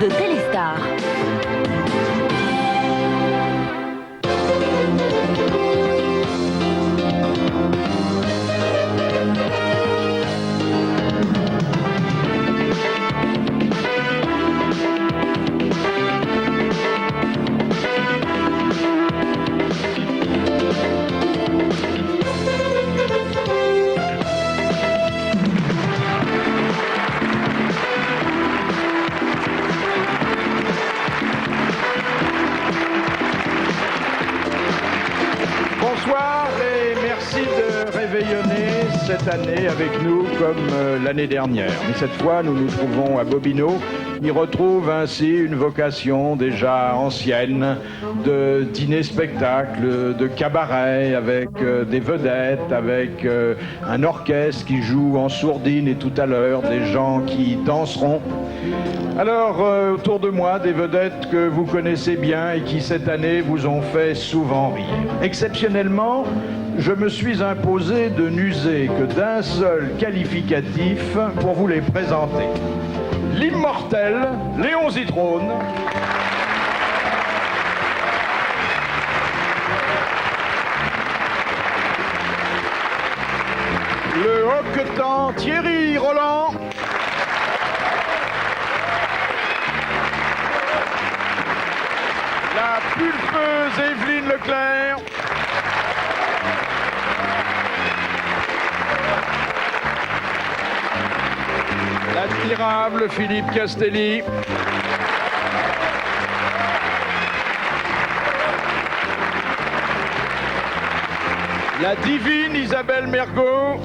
de Téléstar. Bonsoir et merci de réveillonner cette année avec nous comme l'année dernière. Mais cette fois, nous nous trouvons à Bobino. Y retrouve ainsi une vocation déjà ancienne de dîner-spectacle, de cabaret avec des vedettes, avec un orchestre qui joue en sourdine et tout à l'heure des gens qui danseront. Alors, autour de moi, des vedettes que vous connaissez bien et qui, cette année, vous ont fait souvent rire. Exceptionnellement, je me suis imposé de n'user que d'un seul qualificatif pour vous les présenter. L'immortel Léon Zitrone. Le hoquetant Thierry Roland. La pulpeuse Evelyne Leclerc. L'admirable Philippe Castelli. La divine Isabelle Mergo.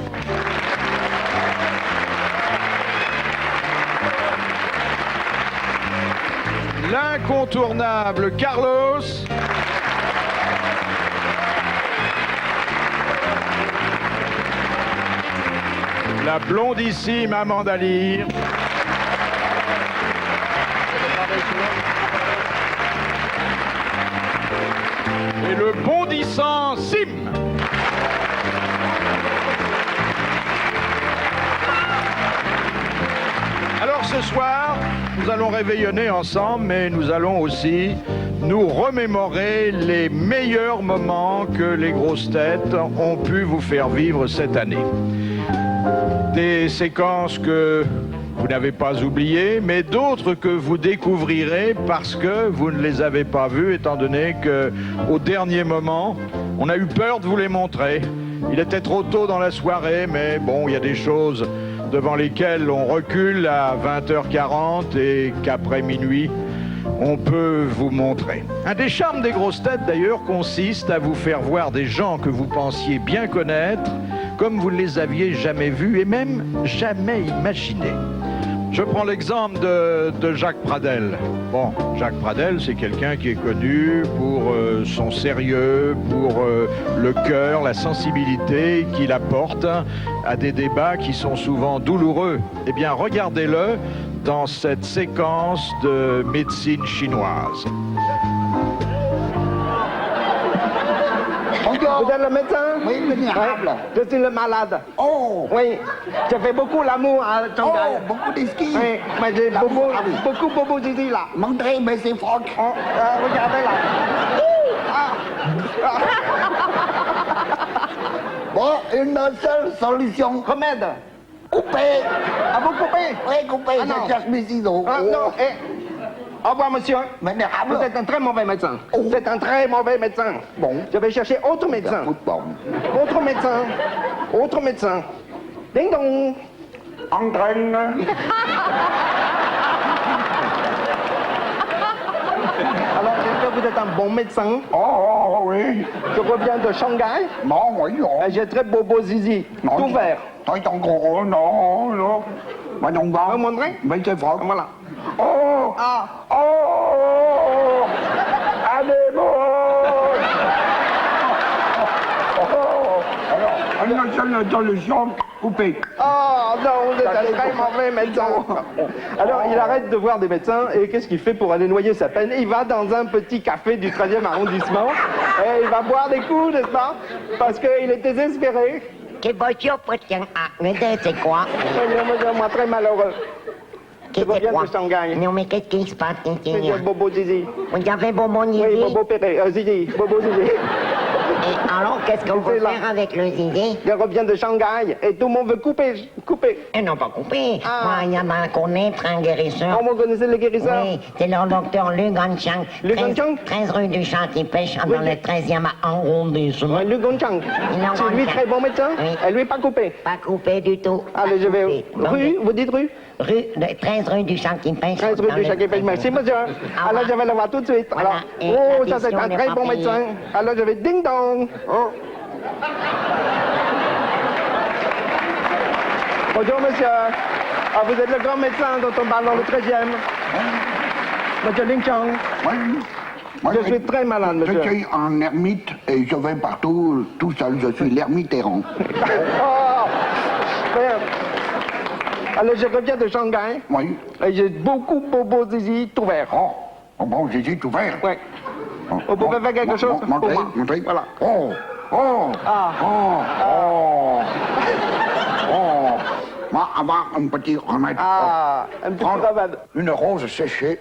L'incontournable Carlos. La blondissime Amanda Lear. Et le bondissant Sim. Alors ce soir, nous allons réveillonner ensemble, mais nous allons aussi nous remémorer les meilleurs moments que les grosses têtes ont pu vous faire vivre cette année. Des séquences que vous n'avez pas oubliées, mais d'autres que vous découvrirez parce que vous ne les avez pas vues, étant donné qu'au dernier moment, on a eu peur de vous les montrer. Il était trop tôt dans la soirée, mais bon, il y a des choses devant lesquelles on recule à 20h40 et qu'après minuit, on peut vous montrer. Un des charmes des grosses têtes, d'ailleurs, consiste à vous faire voir des gens que vous pensiez bien connaître, comme vous ne les aviez jamais vus et même jamais imaginés. Je prends l'exemple de Jacques Pradel. Bon, Jacques Pradel, c'est quelqu'un qui est connu pour son sérieux, pour le cœur, la sensibilité qu'il apporte à des débats qui sont souvent douloureux. Eh bien, regardez-le dans cette séquence de médecine chinoise. Vous êtes le médecin? Oui, vénérable. Ouais, je suis le malade. Oh, Oui, je fais beaucoup l'amour à Shanghai. oh, beaucoup de ski. Oui, mais j'ai L'amour, beaucoup, ah oui. beaucoup, beaucoup d'ici là. Montrez, mais c'est froc. Oh, regardez là. Bon, une seule solution. Remède. Couper. Ah, vous coupez? Oui, couper, Ah, non. je cherche mes ciseaux. Ah, non, au revoir, monsieur. Vénérable. Vous êtes un très mauvais médecin. Oh. Vous êtes un très mauvais médecin. Bon. Je vais chercher autre médecin. Football. Autre médecin. Autre médecin. Ding dong. Entraîne. Alors, j'espère que vous êtes un bon médecin. Oh, oui. Je reviens de Shanghai. Non, oui, non. J'ai très beau zizi. Non, Tout vert. Toi, ton gros, non, non. Mais non, Vous va. montrez? Mais c'est froc. Voilà. Oh, Ah. oh, allez, bon. Oh, alors, une seule solution, couper. Oh non, vous êtes un très mauvais médecin. Alors, il arrête de voir des médecins et qu'est-ce qu'il fait pour aller noyer sa peine? Il va dans un petit café du 13e arrondissement et il va boire des coups, n'est-ce pas? Parce qu'il est désespéré. Cái bó chốt ở chân à, người ta sẽ quá. Moi, très malheureux. Je reviens quoi? de Shanghai. Non, mais qu'est-ce qui se passe, Titi? C'est de Bobo Zizi. Vous avez Bobo Zizi? Oui, Bobo Péré, Zizi, Bobo Zizi. Et alors, qu'est-ce qu'on peut C'est là. faire avec le Zizi? Je reviens de Shanghai et tout le monde veut couper. Et non, pas coupé. Ah. Moi, il y en a un connaître, un guérisseur. Oh, vous connaissez les guérisseurs? Oui, c'est le docteur Lu Ganchang. Lu Ganchang 13 rue du Chat qui pêche dans Oui. le 13e arrondissement. Ouais, Lu Gongchang. Non, C'est lui Gongchang. très bon médecin? Oui. Et lui pas coupé. Pas coupé du tout. Allez, je vais. Coupé. Bon, Rue, vous dites rue? Rue, 13 rue du Chat qui pêche. 13 rue dans du le Chaképêche. Merci, monsieur. Ah, Alors, ouais. je vais le voir tout de suite. Voilà. Alors, Et oh, la ça, c'est question un n'est très pas bon payée. médecin. Alors, je vais ding-dong. Oh. Bonjour, monsieur. Ah, vous êtes le grand médecin dont on parle dans le 13e. Monsieur Ling Chang. Oui. Moi, Je suis très malade, Je monsieur. suis un ermite et je vais partout tout seul. Je suis l'ermite errant. Oh. Bien. Alors, je reviens de Shanghai. Oui. Et j'ai beaucoup Bobo Zizi tout vert. Oh, bon, j'ai tout faire. Ouais. Vous pouvez faire quelque chose pour Montrez, moi? montrez. Voilà. Oh, oh, Ah. oh, oh, oh. Moi, avoir un petit remède. Ah, un petit Prendre remède. une rose séchée.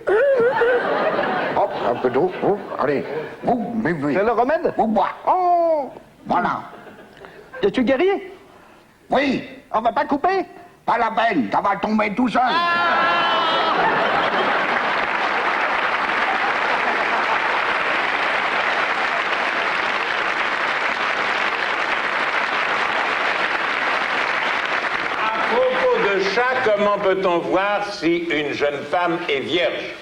Hop, un peu d'eau. Oh, allez, vous buvez. C'est le remède? Vous boivez. Oh. Voilà. Je suis guéri. Oui, On va pas couper? pas la peine, ça va tomber tout seul. À propos de chat, comment peut-on voir si une jeune femme est vierge?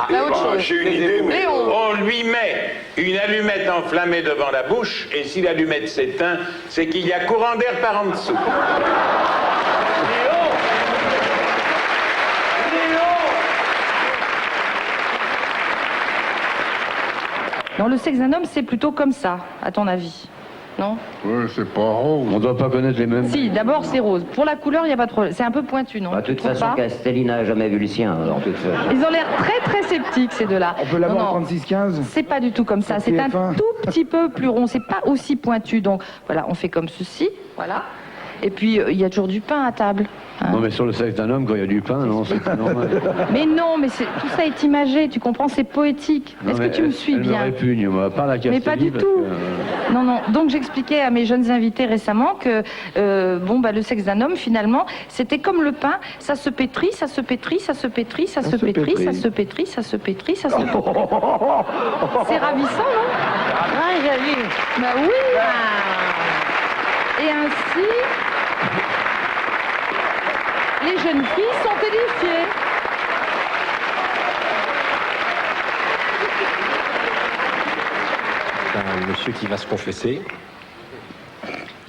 Là, autre chose. J'ai une idée, mais Léon. on lui met une allumette enflammée devant la bouche, et si l'allumette s'éteint, c'est qu'il y a courant d'air par en dessous. Non, le sexe d'un homme, c'est plutôt comme ça, à ton avis. Non? Ouais, c'est pas rose. On doit pas connaître les mêmes. Si, d'abord, c'est rose. Pour la couleur, il n'y a pas de problème. C'est un peu pointu, non? Bah, de toute Tu trouves façon, pas Castelli n'a jamais vu le sien, alors toute façon. Ils ont l'air très très sceptiques, ces deux-là. On peut l'avoir Non, en non, 36-15. c'est pas du tout comme ça. Sur C'est un TF1. tout petit peu plus rond. C'est pas aussi pointu. Donc, voilà, on fait comme ceci. Voilà. Et puis, il y a toujours du pain à table. hein. Non, mais sur le sexe d'un homme, quand il y a du pain, non, c'est pas normal. Mais non, mais tout ça est imagé. Tu comprends? C'est poétique. Non, Est-ce que mais tu me suis elle bien? me répugne, moi, pas la Castelli. Mais pas du parce tout. que, Non, non. Donc j'expliquais à mes jeunes invités récemment que le sexe d'un homme, finalement, c'était comme le pain. Ça se pétrit, ça se pétrit, ça se pétrit, ça se pétrit, ça se pétrit, ça se pétrit, ça se pétrit. C'est ravissant, non? Ah, joli. Bah oui. Et ainsi, les jeunes filles sont édifiées. Un monsieur qui va se confesser.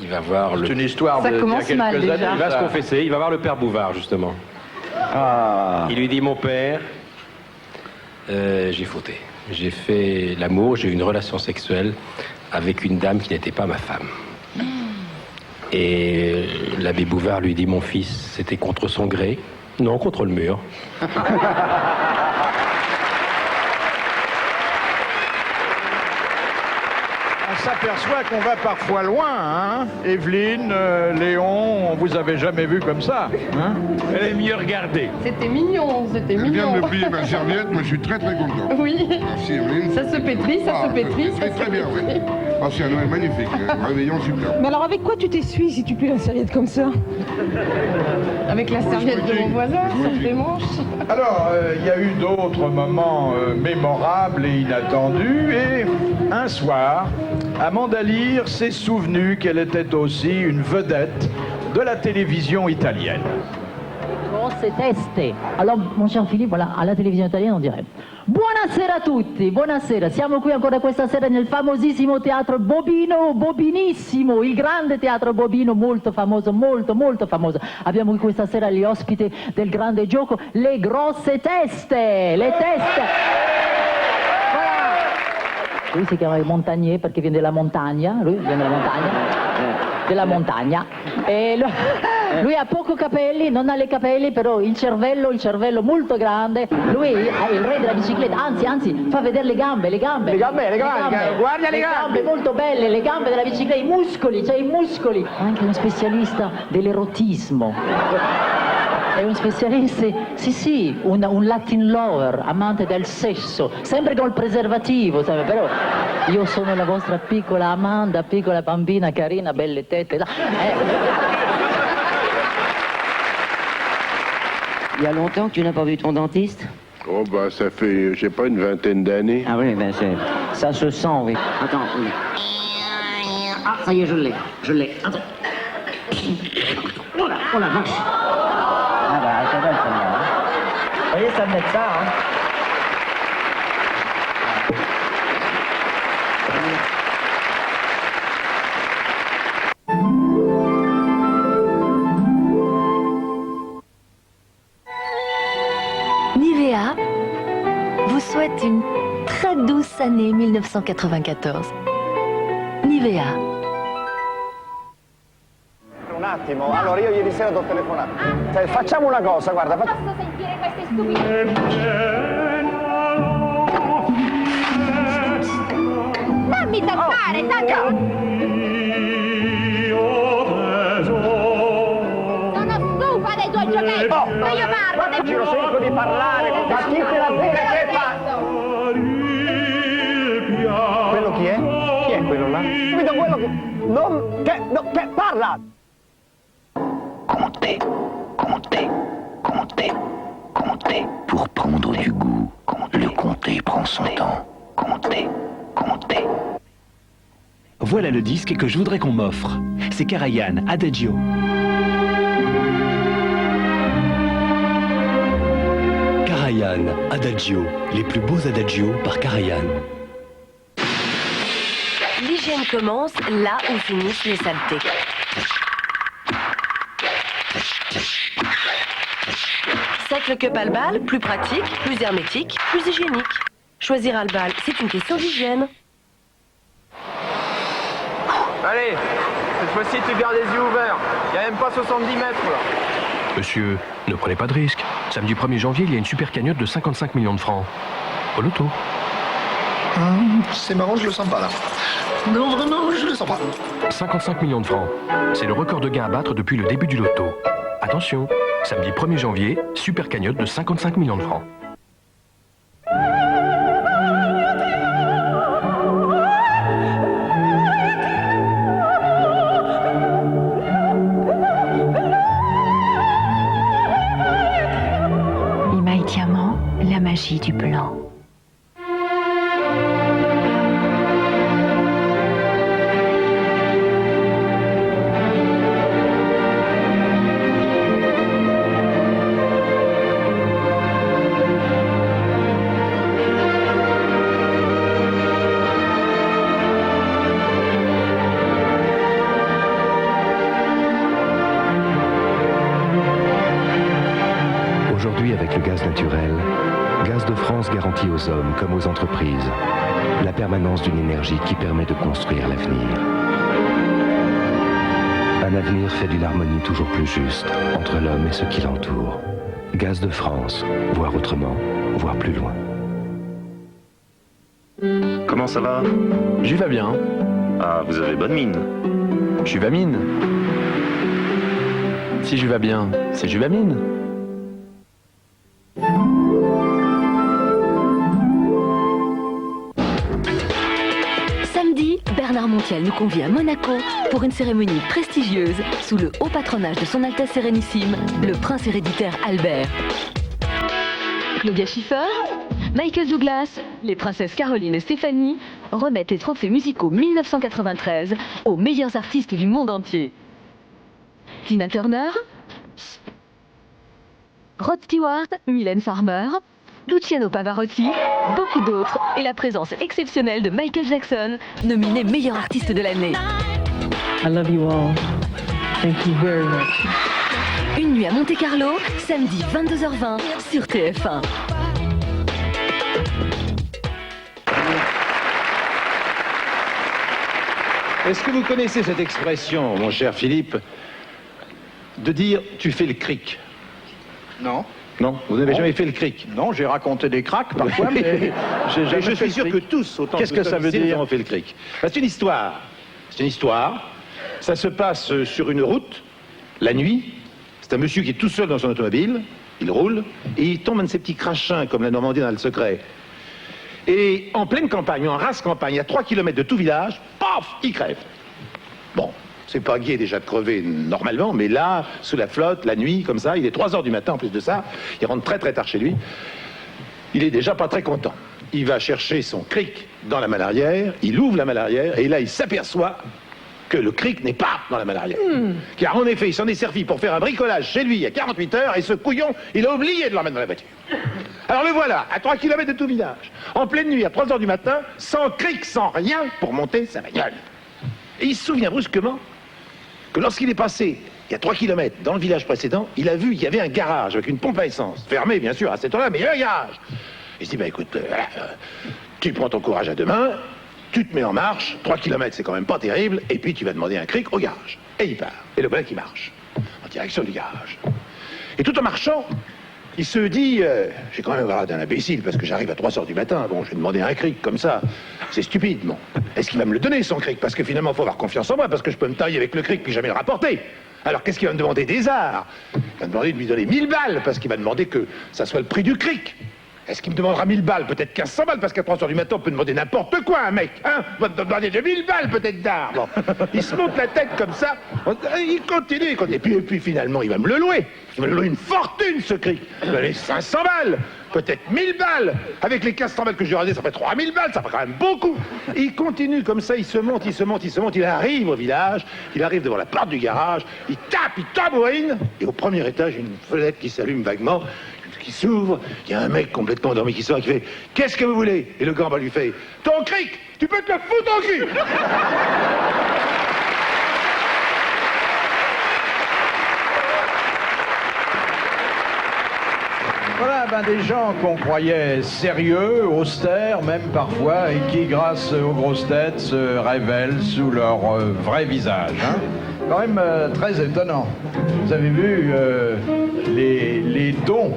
Il va voir le. C'est une histoire Ça de commence il y a mal, quelques déjà. années. Il va se ça. confesser. Il va voir le père Bouvard justement. Ah. Il lui dit mon père, j'ai fauté. J'ai fait l'amour. J'ai eu une relation sexuelle avec une dame qui n'était pas ma femme. Et l'abbé Bouvard lui dit mon fils, c'était contre son gré. Non, contre le mur. On s'aperçoit qu'on va parfois loin, hein. Evelyne, Léon, on vous avait jamais vu comme ça, hein. Elle est mieux regardée. C'était mignon, c'était Elle vient de mignon. me plier ma serviette, moi je suis très très content. Oui. Merci Evelyne. Ça se pétrit, ça Ah, se pétrit, ça très, se très bien, pétrit. oui. Ah, c'est un Noël magnifique, un réveillon super. Mais alors avec quoi tu t'essuies si tu plies la serviette comme ça? Avec la serviette de mon voisin, sur tes manches. Alors, il y a eu d'autres moments mémorables et inattendus, et un soir, Amanda Lear s'est souvenue qu'elle était aussi une vedette de la télévision italienne. Grosse teste. Alors, mon cher Philippe, voilà, alla televisione italiana on dirait. Buonasera a tutti, buonasera. Siamo qui ancora questa sera nel famosissimo teatro Bobino, Bobinissimo, il grande teatro Bobino, molto famoso, molto, molto famoso. Abbiamo qui questa sera gli ospiti del grande gioco, le grosse teste, le teste. Voilà. Lui si chiama il Montagnier perché viene della montagna, lui viene della montagna. Della montagna. E lui ha poco capelli, non ha le capelli, però il cervello molto grande. Lui è il re della bicicletta, anzi, fa vedere le gambe. Le gambe, guarda le gambe. Molto belle, le gambe della bicicletta, i muscoli, c'ha i muscoli. Anche un specialista dell'erotismo. È un specialista, sì, un Latin lover, amante del sesso, sempre col preservativo, sai, però io sono la vostra piccola Amanda, piccola bambina, carina, belle tette. Il y a longtemps que tu n'as pas vu ton dentiste? Oh, bah, ça fait, je sais pas, une vingtaine d'années. Ah oui, ben ça se sent, oui. Attends, oui. Ah, ça y est, je l'ai. Attends. Oh la vache. Ah bah, c'est belle celle-là. Vous voyez, ça venait de ça, hein. Nivea vous souhaite une très douce année 1994. Nivea. Un attimo, allora io ieri sera ti ho telefonato. Facciamo una cosa, guarda. Posso sentire queste stupide? Fammi toccare, Sono stufa dei tuoi giochetti! Ma io parlo! Giro secco di parlare, ma chi te la deve che fa? Quello chi è? Chi è quello là? Capito quello che... Non... che parla! Comptez. Pour prendre du goût, le compter prend son temps. Comptez. Voilà le disque que je voudrais qu'on m'offre. C'est Karajan, Adagio. Karajan, Adagio. Les plus beaux Adagio par Karajan. L'hygiène commence là où finissent les saletés. Sec le cup Albal, plus pratique, plus hermétique, plus hygiénique. Choisir Albal, c'est une question d'hygiène. Allez, cette fois-ci tu gardes les yeux ouverts. Il n'y a même pas 70 mètres là. Monsieur, ne prenez pas de risque. Samedi 1er janvier, il y a une super cagnotte de 55 millions de francs. Au loto. C'est marrant, je le sens pas là. Non, vraiment, je le sens pas. 55 millions de francs. C'est le record de gain à battre depuis le début du loto. Attention, samedi 1er janvier, super cagnotte de 55 millions de francs. Imaï Diamant, la magie du blanc. Aujourd'hui, avec le gaz naturel, Gaz de France garantit aux hommes comme aux entreprises la permanence d'une énergie qui permet de construire l'avenir. Un avenir fait d'une harmonie toujours plus juste entre l'homme et ce qui l'entoure. Gaz de France, voir autrement, voir plus loin. Comment ça va? J'y vais bien. Ah, vous avez bonne mine. Juvamine. Si je vais bien, c'est Juvamine. Samedi, Bernard Montiel nous convie à Monaco pour une cérémonie prestigieuse sous le haut patronage de son Altesse Sérénissime, le prince héréditaire Albert. Claudia Schiffer, Michael Douglas, les princesses Caroline et Stéphanie remettent les trophées musicaux 1993 aux meilleurs artistes du monde entier. Tina Turner, Rod Stewart, Mylène Farmer, Luciano Pavarotti, beaucoup d'autres et la présence exceptionnelle de Michael Jackson, nominé meilleur artiste de l'année. I love you all. Thank you very much. Une nuit à Monte-Carlo, samedi 22h20 sur TF1. Est-ce que vous connaissez cette expression, mon cher Philippe, de dire « tu fais le cric » ? Non. Non, vous n'avez jamais fait le cric? Non, j'ai raconté des cracks parfois, mais j'ai jamais je fait suis le sûr cric. que tous, autant Qu'est-ce que ça veut ici, nous dire? avons fait le cric. C'est une histoire. C'est une histoire. Ça se passe sur une route, la nuit. C'est un monsieur qui est tout seul dans son automobile, il roule, et il tombe un de ces petits crachins comme la Normandie dans le secret. Et en pleine campagne, en race campagne, à 3 km de tout village, paf, il crève. Bon, c'est pas gai déjà de crever normalement, mais là, sous la flotte, la nuit, comme ça, il est 3 heures du matin en plus de ça, il rentre très très tard chez lui, il est déjà pas très content. Il va chercher son cric dans la malle arrière, il ouvre la malle arrière, et là il s'aperçoit que le cric n'est pas dans la malle arrière. Car en effet, il s'en est servi pour faire un bricolage chez lui il y a 48 heures, et ce couillon, il a oublié de l'emmener dans la voiture. Alors le voilà, à 3 km de tout village, en pleine nuit, à 3 heures du matin, sans cric, sans rien, pour monter sa bagnole. Et il se souvient brusquement que lorsqu'il est passé, il y a 3 km dans le village précédent, il a vu qu'il y avait un garage avec une pompe à essence, fermé bien sûr à cette heure-là, mais il y a un garage. Il se dit, bah écoute, tu prends ton courage à deux mains, tu te mets en marche, 3 km c'est quand même pas terrible, et puis tu vas demander un cric au garage. Et il part. Et le voilà qui marche, en direction du garage. Et tout en marchant, il se dit, j'ai quand même l'air d'un imbécile, parce que j'arrive à 3 heures du matin, bon, je vais demander un cric comme ça, c'est stupide, bon. Est-ce qu'il va me le donner, son cric? Parce que finalement, il faut avoir confiance en moi, parce que je peux me tailler avec le cric puis jamais le rapporter. Alors qu'est-ce qu'il va me demander? Des arts. Il va me demander de lui donner 1000 balles, parce qu'il va demander que ça soit le prix du cric. Est-ce qu'il me demandera 1000 balles? Peut-être 1500 balles, parce qu'à 3 heures du matin, on peut demander n'importe quoi, un mec, hein? On va te demander 2000 balles, peut-être d'art. Bon. Il se monte la tête comme ça, il continue, et puis finalement, il va me le louer. Il va me louer une fortune, ce cric. Il va me donner 500 balles, peut-être 1000 balles. Avec les 1500 balles que je lui ai rasé, ça fait 3000 balles, ça fait quand même beaucoup. Il continue comme ça, il se monte, il arrive au village, il arrive devant la porte du garage, il tambourine, et au premier étage, une fenêtre qui s'allume vaguement, qui s'ouvre, il y a un mec complètement endormi qui sort et qui fait « Qu'est-ce que vous voulez ?» Et le grand lui fait « Ton cric, tu peux te le foutre en cul !» Voilà, des gens qu'on croyait sérieux, austères, même parfois, et qui, grâce aux grosses têtes, se révèlent sous leur vrai visage. Hein. Quand même très étonnant. Vous avez vu les dons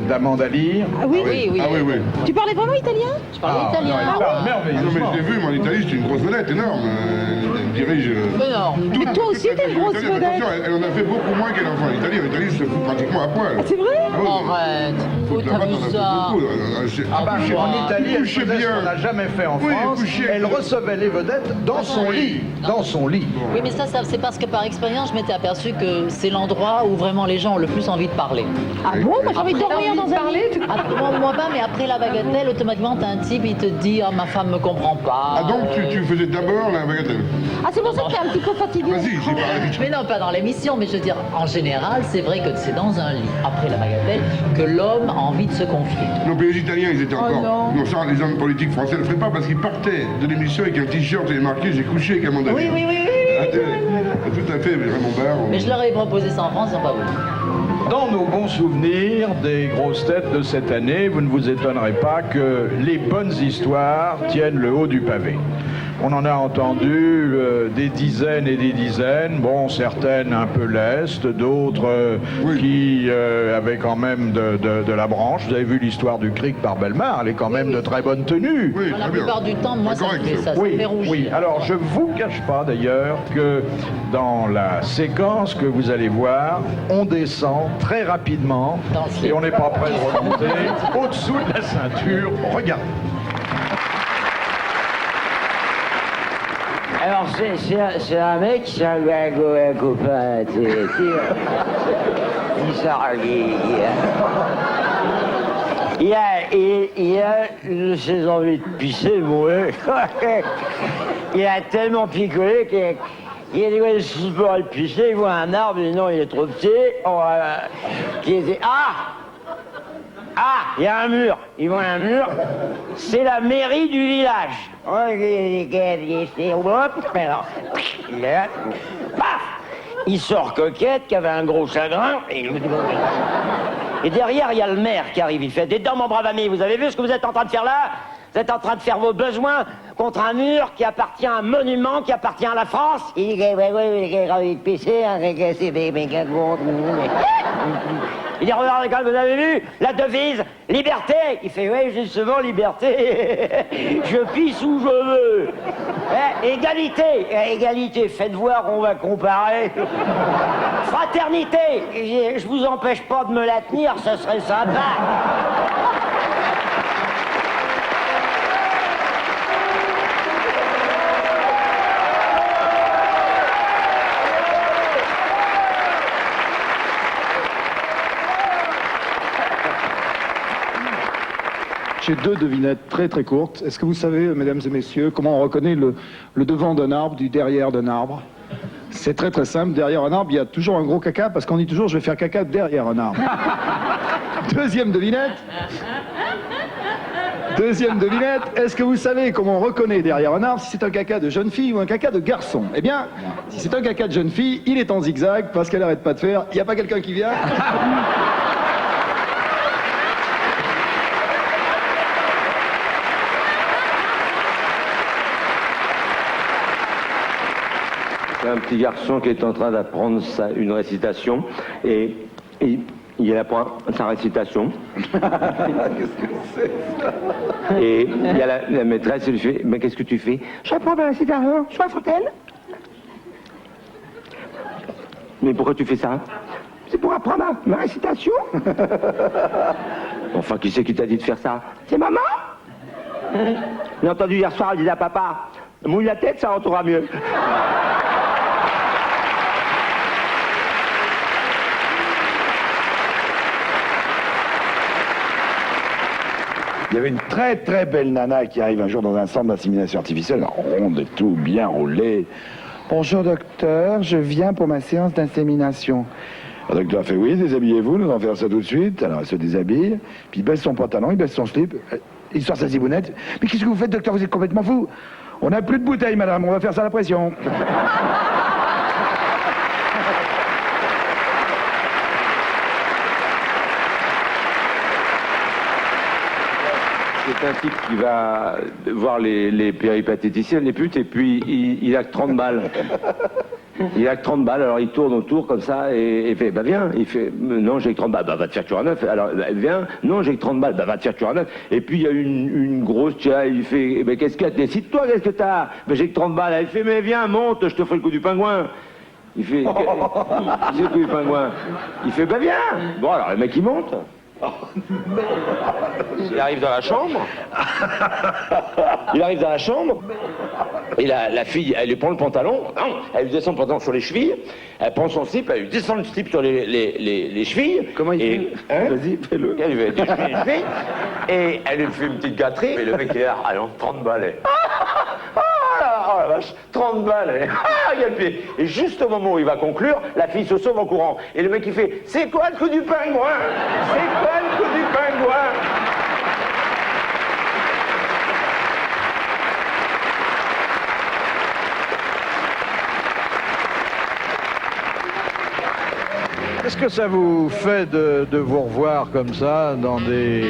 d'Amanda Lear? Ah oui, oui. Ah oui, oui. Tu parlais vraiment italien? Je parlais italien. Il parle merveilleusement. Non, mais je l'ai vu, mais en Italie, c'est une grosse vedette énorme. Elle dirige. Mais toi aussi, t'es une grosse vedette. Attention, elle en a fait beaucoup moins qu'elle en fait en Italie. En Italie, elle se fout pratiquement à poil. C'est vrai? Arrête. Où t'as vu ça? En Italie, elle faisait ce qu'on n'a jamais fait en France. Elle recevait les vedettes dans son lit. Dans son lit. Oui, mais ça c'est parce que par expérience, je m'étais aperçu que c'est l'endroit où vraiment les gens ont le plus envie de parler. Ah bon? Moi, j'ai envie de dormir dans un lit. Moi pas, mais après la bagatelle, automatiquement, t'as un type, il te dit « Oh, ma femme me comprend pas. » Ah donc, tu faisais d'abord la bagatelle? Ah, c'est pour ça que t'es un petit peu fatigué. Vas-y, j'ai parlé. Mais non, pas dans l'émission, mais je veux dire, en général, c'est vrai que c'est dans un lit, après la bagatelle, que l'homme a envie de se confier. Non, mais les Italiens, ils étaient encore... non. Ça, les hommes politiques français ne le feraient pas parce qu'ils partaient de l'émission avec un t-shirt et marqué « J'ai couché avec Amanda Lear ». Oui. Tout à fait, Raymond Barre. Mais je leur ai proposé ça en France, ils n'ont pas voulu. Dans nos bons souvenirs des grosses têtes de cette année, vous ne vous étonnerez pas que les bonnes histoires tiennent le haut du pavé. On en a entendu des dizaines et des dizaines, bon, certaines un peu lestes, d'autres qui avaient quand même de la branche. Vous avez vu l'histoire du cric par Bellemare, elle est quand même de très bonne tenue. Oui, la plupart du temps, moi, ça me fait ça, ça me fait rougir. Oui, alors je vous cache pas d'ailleurs que dans la séquence que vous allez voir, on descend très rapidement et on n'est pas prêt de remonter au-dessous de la ceinture. Regardez. Alors, c'est un mec, c'est un copain, il a ses envies de pisser, mourir. Il a tellement picolé qu'il a dit, ouais, si je pourrais le pisser, il voit un arbre, il dit non, il est trop petit. Il dit, il y a un mur. Il voit un mur. C'est la mairie du village. Paf! Il sort Coquette qui avait un gros chagrin. Et derrière, il y a le maire qui arrive. Il fait, dites donc, mon brave ami, vous avez vu ce que vous êtes en train de faire là? Vous êtes en train de faire vos besoins contre un mur qui appartient à un monument qui appartient à la France. Il dit, oui, j'ai envie de pisser, hein, c'est des méga gros. Il dit, regardez, quand vous avez vu la devise, liberté. Il fait, oui, justement, liberté. Je pisse où je veux. Égalité, égalité, faites voir, on va comparer. Fraternité, je vous empêche pas de me la tenir, ce serait sympa. J'ai deux devinettes très très courtes. Est-ce que vous savez, mesdames et messieurs, comment on reconnaît le devant d'un arbre du derrière d'un arbre? C'est très très simple. Derrière un arbre, il y a toujours un gros caca parce qu'on dit toujours je vais faire caca derrière un arbre. Deuxième devinette. Deuxième devinette. Est-ce que vous savez comment on reconnaît derrière un arbre si c'est un caca de jeune fille ou un caca de garçon? Eh bien, si c'est un caca de jeune fille, il est en zigzag parce qu'elle n'arrête pas de faire. Il n'y a pas quelqu'un qui vient? Un petit garçon qui est en train d'apprendre une récitation et il apprend sa récitation. Qu'est-ce que c'est ça? Et il y a la maîtresse, elle lui fait, mais qu'est-ce que tu fais? J'apprends ma récitation, je suis à Fontaine. Mais pourquoi tu fais ça? C'est pour apprendre ma récitation. Enfin, qui c'est qui t'a dit de faire ça? C'est maman. J'ai entendu hier soir, elle disait à papa, mouille la tête, ça rentrera mieux. Il y avait une très très belle nana qui arrive un jour dans un centre d'insémination artificielle, ronde et tout, bien roulée. Bonjour docteur, je viens pour ma séance d'insémination. Le docteur fait oui, déshabillez-vous, nous allons faire ça tout de suite. Alors elle se déshabille, puis il baisse son pantalon, il baisse son slip, il sort sa zibounette. Mais qu'est-ce que vous faites docteur, vous êtes complètement fou? On n'a plus de bouteilles madame, on va faire ça à la pression. C'est un type qui va voir les péripatéticiens, les putes, et puis il a que 30 balles. Il a que 30 balles, alors il tourne autour comme ça, et il fait, bah viens, il fait, non j'ai que 30 balles, bah va te faire cuire un œuf, alors bah, viens, non j'ai que 30 balles, bah va te faire cuire un œuf, et puis il y a une grosse tia, il fait, bah qu'est-ce qu'il y a, décide-toi, qu'est-ce que t'as? Bah j'ai que 30 balles, elle fait, mais viens, monte, je te ferai le coup du pingouin. Il fait, c'est le coup du pingouin. Il fait, bah viens. Bon alors le mec il monte. Il arrive dans la chambre. Il arrive dans la chambre. Et la fille, elle lui prend le pantalon. Elle lui descend le pantalon sur les chevilles. Elle prend son slip, elle lui descend le slip sur les chevilles. Comment il fait? Vas-y, fais-le. Elle lui fait les chevilles. Et elle lui fait une petite gâterie. Et le mec est là, allons, 30 balles. Oh la vache, 30 balles. Regarde le pied. Et juste au moment où il va conclure, la fille se sauve en courant. Et le mec il fait, c'est quoi le coup du pingouin? C'est quoi le coup du pingouin? Est-ce que ça vous fait de vous revoir comme ça dans des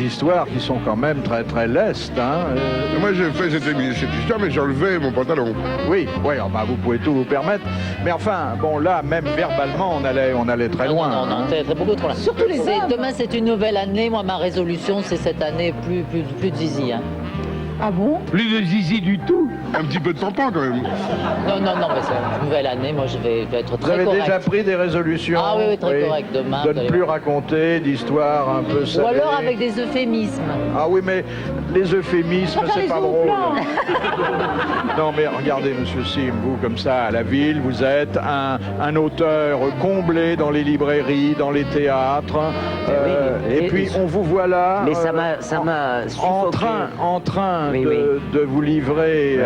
histoires qui sont quand même très très lestes, hein? Moi j'ai fait cette histoire mais j'enlevais mon pantalon. Oui, enfin, vous pouvez tout vous permettre. Mais enfin, bon là, même verbalement, on allait très loin. Non, très beaucoup trop loin. Surtout les hommes. Demain c'est une nouvelle année, moi ma résolution c'est cette année plus de zizi. Hein. Ah bon? Plus de zizi du tout. Un petit peu de tampon quand même. Non, mais c'est une nouvelle année, moi je vais être Vous très avez correct. déjà pris des résolutions? Ah oui, très correct. Demain, de ne plus raconter d'histoires un peu salées. Ou alors avec des euphémismes. Ah oui, mais les euphémismes, c'est pas drôle. Non, mais regardez, monsieur Sim, vous, comme ça, à la ville, vous êtes un auteur comblé dans les librairies, dans les théâtres. Et puis, on vous voit là. Mais ça m'a suffoqué. En train de vous livrer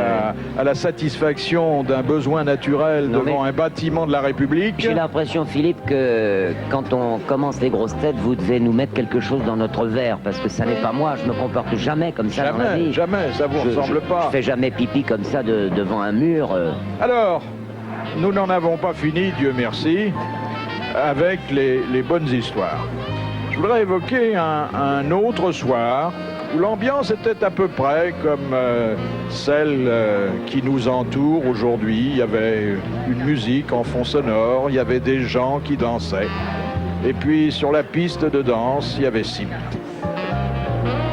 à la satisfaction d'un besoin naturel devant un bâtiment de la République. J'ai l'impression, Philippe, que quand on commence les grosses têtes, vous devez nous mettre quelque chose dans notre verre, parce que ça n'est pas moi, je me comporte jamais comme ça dans la vie. Jamais, ça vous ressemble pas. Je fais jamais pipi comme ça devant un mur. Alors, nous n'en avons pas fini, Dieu merci, avec les bonnes histoires. Je voudrais évoquer un autre soir où l'ambiance était à peu près comme celle qui nous entoure aujourd'hui. Il y avait une musique en fond sonore, il y avait des gens qui dansaient. Et puis sur la piste de danse, il y avait Sim.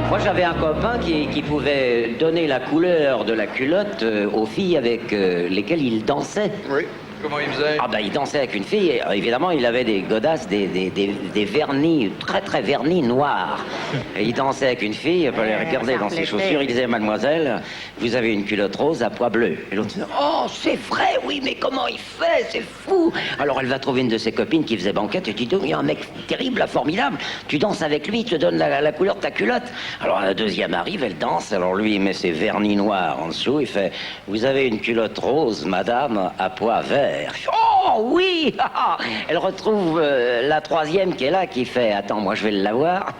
Moi, j'avais un copain qui pouvait donner la couleur de la culotte aux filles avec lesquelles il dansait. Oui. Comment il faisait? Ah ben, il dansait avec une fille, et, évidemment, il avait des godasses, des vernis, très vernis noirs. Et il dansait avec une fille, il fallait regarder dans ses chaussures, il disait, mademoiselle, vous avez une culotte rose à pois bleu. Et l'autre disait, oh, c'est vrai, oui, mais comment il fait, c'est fou. Alors elle va trouver une de ses copines qui faisait banquette, et tu dis, il y a un mec terrible, formidable, tu danses avec lui, il te donne la couleur de ta culotte. Alors la deuxième arrive, elle danse, alors lui, il met ses vernis noirs en dessous, il fait, vous avez une culotte rose, madame, à pois vert. Oh oui. Elle retrouve la troisième qui est là, qui fait, attends, moi je vais l'avoir,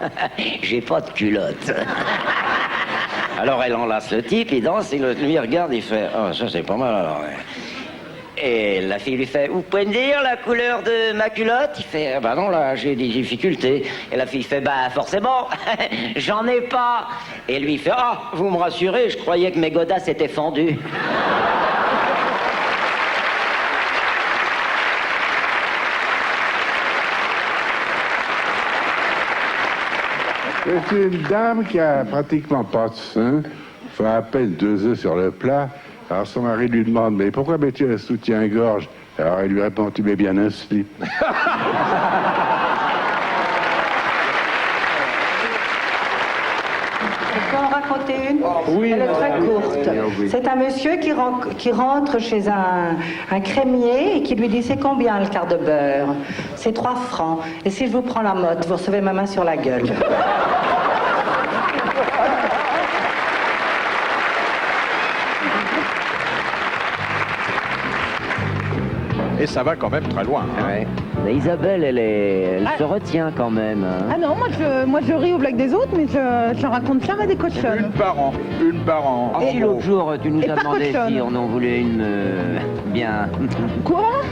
j'ai pas de culotte. Alors elle enlace le type, il danse, et lui regarde, il fait, oh ça c'est pas mal alors. Et la fille lui fait, vous pouvez me dire la couleur de ma culotte? Il fait, bah non, là j'ai des difficultés. Et la fille fait, bah forcément, j'en ai pas. Et lui il fait, ah, vous me rassurez, je croyais que mes godasses étaient fendues. C'est une dame qui a pratiquement pas de sein, fait à peine 2 œufs sur le plat. Alors son mari lui demande, mais pourquoi mets-tu un soutien-gorge? Alors elle lui répond, tu mets bien un slip. Je peux en raconter une? Oui. Elle est très courte. Oui. C'est un monsieur qui rentre chez un crémier et qui lui dit, c'est combien le quart de beurre? C'est 3 francs. Et si je vous prends la motte, vous recevez ma main sur la gueule. Et ça va quand même très loin. Hein. Ouais. Mais Isabelle, elle se retient quand même. Hein. Ah non, moi je ris aux blagues des autres, mais je raconte jamais des cochonnes. Une par an. Et l'autre jour, tu nous as demandé si on en voulait une bien. Quoi?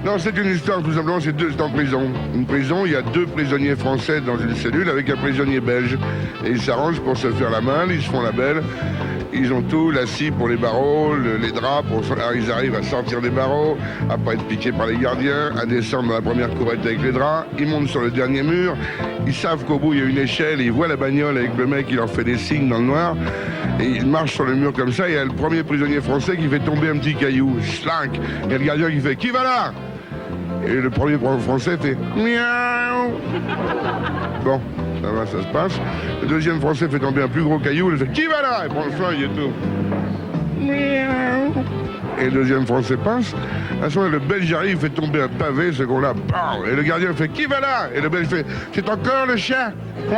Non, c'est une histoire, tout simplement, c'est en prison. Une prison, il y a 2 prisonniers français dans une cellule avec un prisonnier belge. Et ils s'arrangent pour se faire la main, ils se font la belle. Ils ont tout, la scie pour les barreaux, les draps, alors ils arrivent à sortir des barreaux, à pas être piqués par les gardiens, à descendre dans la première courette avec les draps, ils montent sur le dernier mur, ils savent qu'au bout il y a une échelle, ils voient la bagnole avec le mec qui leur fait des signes dans le noir, et ils marchent sur le mur comme ça, et il y a le premier prisonnier français qui fait tomber un petit caillou, schlank, et le gardien qui fait « Qui va là ?» Et le premier français fait « Miaou !» Bon. Ça va, ça se passe. Le deuxième français fait tomber un plus gros caillou, il fait « Qui va là ?» Il prend le feuille et tout. Et le deuxième français passe. À ce moment, le Belge arrive, il fait tomber un pavé, ce qu'on-là, et le gardien fait « Qui va là ?» Et le Belge fait « C'est encore le chien !» Mais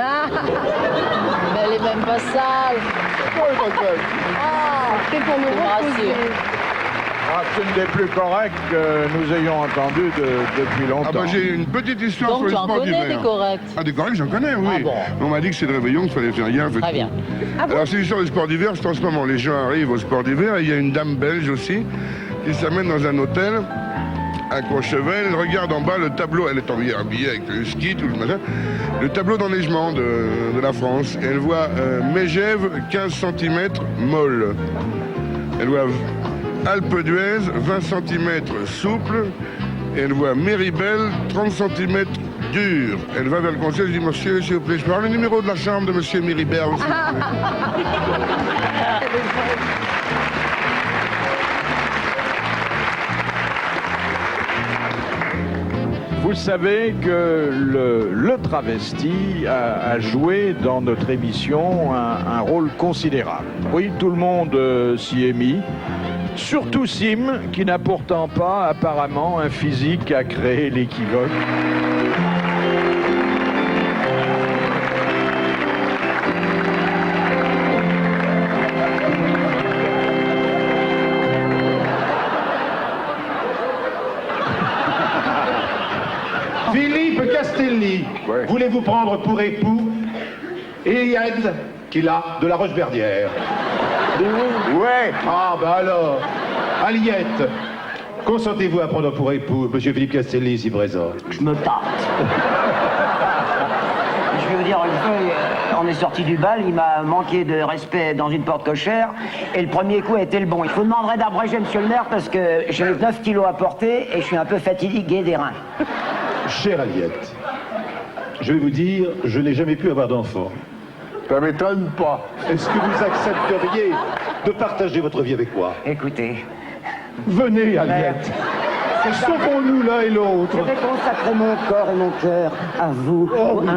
elle est même pas sale. C'est pour nous reposer. Ah, c'est une des plus correctes que nous ayons entendues depuis longtemps. Ah bah j'ai une petite histoire Donc sur le tu en sport d'hiver. connais des corrects? Ah, des corrects, j'en connais, oui. Ah bon. On m'a dit que c'est le réveillon, qu'il fallait faire gaffe. Très bien. Alors c'est l'histoire du sport d'hiver, c'est en ce moment. Les gens arrivent au sport d'hiver et il y a une dame belge aussi qui s'amène dans un hôtel à Courchevel, elle regarde en bas le tableau, elle est habillée avec le ski, tout le machin, le tableau d'enneigement de la France. Et elle voit Megève, 15 cm, molle. Elle voit Alpe d'Huez, 20 cm souple, et elle voit Méribel, 30 cm dur. Elle va vers le conseil, elle dit, monsieur, s'il vous plaît, je peux avoir le numéro de la chambre de monsieur Méribel, s'il vous plaît. Vous savez que le travesti a joué dans notre émission un rôle considérable. Oui, tout le monde s'y est mis. Surtout Sim, qui n'a pourtant pas apparemment un physique à créer l'équivoque. Philippe Castelli, voulez-vous prendre pour époux Eliade, qu'il a de la Roche-Berdière? Ouais. Ah, bah alors, Aliette, consentez-vous à prendre pour époux monsieur Philippe Castelli, ici présent? Je me tâte. je vais vous dire, une fois, on est sorti du bal, il m'a manqué de respect dans une porte cochère, et le premier coup a été le bon. Il vous demanderait d'abréger, monsieur le maire, parce que j'ai 9 kilos à porter, et je suis un peu fatigué des reins. Chère Aliette, je vais vous dire, je n'ai jamais pu avoir d'enfant. Ça m'étonne pas. Est-ce que vous accepteriez de partager votre vie avec moi? Écoutez... Venez, Aliette. Sauvons-nous l'un et l'autre. Je vais consacrer mon corps et mon cœur à vous. Oh, oui.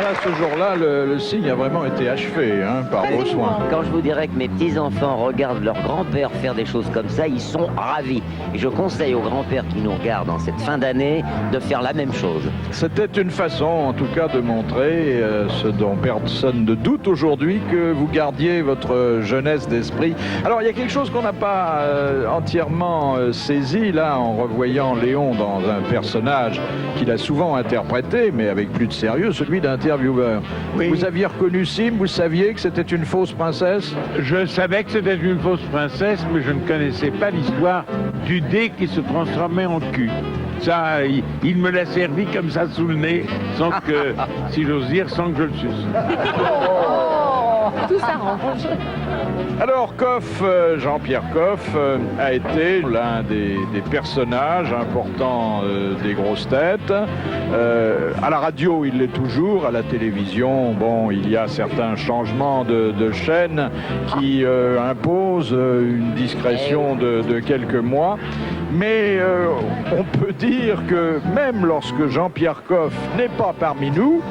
Voilà, ce jour-là, le signe a vraiment été achevé par vos soins. Quand je vous dirais que mes petits-enfants regardent leur grand-père faire des choses comme ça, ils sont ravis. Et je conseille aux grands-pères qui nous regardent en cette fin d'année de faire la même chose. C'était une façon, en tout cas, de montrer ce dont personne ne doute aujourd'hui, que vous gardiez votre jeunesse d'esprit. Alors, il y a quelque chose qu'on n'a pas entièrement saisi, là, en revoyant Léon dans un personnage qu'il a souvent interprété, mais avec plus de sérieux, celui d'intervieweur. Oui. Vous aviez reconnu Sim, vous saviez que c'était une fausse princesse? Je savais que c'était une fausse princesse, mais je ne connaissais pas l'histoire du dé qui se transformait en cul. Ça, il me l'a servi comme ça sous le nez, sans que, si j'ose dire, sans que je le suce. Tout s'arrange. Alors Coff, Jean-Pierre Coff, a été l'un des personnages importants des grosses têtes. À la radio, il l'est toujours. À la télévision, bon, il y a certains changements de chaîne qui imposent une discrétion de quelques mois. Mais on peut dire que même lorsque Jean-Pierre Coff n'est pas parmi nous,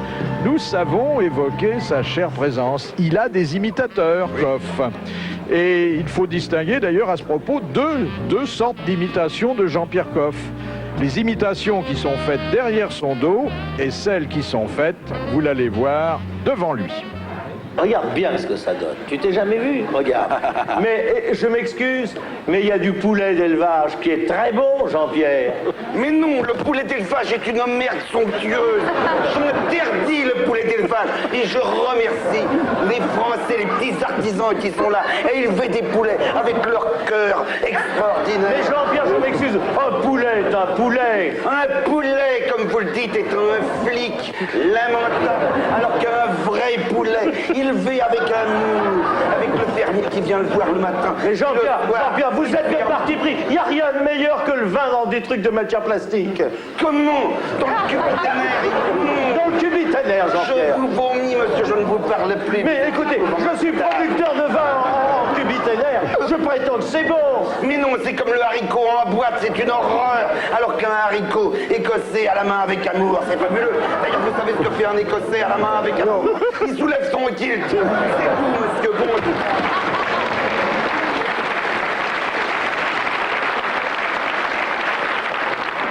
nous savons évoquer sa chère présence. Il a des imitateurs, Coff. Et il faut distinguer d'ailleurs à ce propos deux sortes d'imitations de Jean-Pierre Coff. Les imitations qui sont faites derrière son dos et celles qui sont faites, vous l'allez voir, devant lui. Regarde bien ce que ça donne. Tu t'es jamais vu? Regarde. Mais je m'excuse, mais il y a du poulet d'élevage qui est très bon, Jean-Pierre. Mais non, le poulet d'élevage est une merde somptueuse. J'interdis le poulet d'élevage et je remercie les Français, les petits artisans qui sont là à élever des poulets avec leur cœur extraordinaire. Mais Jean-Pierre, je m'excuse, un poulet est un poulet. Un poulet, comme vous le dites, est un flic lamentable, alors qu'un vrai poulet, élevé avec amour, avec le fermier qui vient le voir le matin. Mais Jean-Pierre, vous êtes bien parti pris. Il n'y a rien de meilleur que le vin dans des trucs de matière plastique. Comment? Dans le cubitanaire. Dans le cubitanaire, Jean-Pierre. Je vous vomis, monsieur, je ne vous parle plus. Mais écoutez, je suis producteur de vin en cubitanaire. Je prétends que c'est bon. Mais non, c'est comme le haricot en boîte, c'est une horreur. Alors qu'un haricot écossais à la main avec amour, c'est fabuleux. D'ailleurs, vous savez ce que fait un écossais à la main avec amour? Il soulève son kilt. C'est vous, monsieur Bond.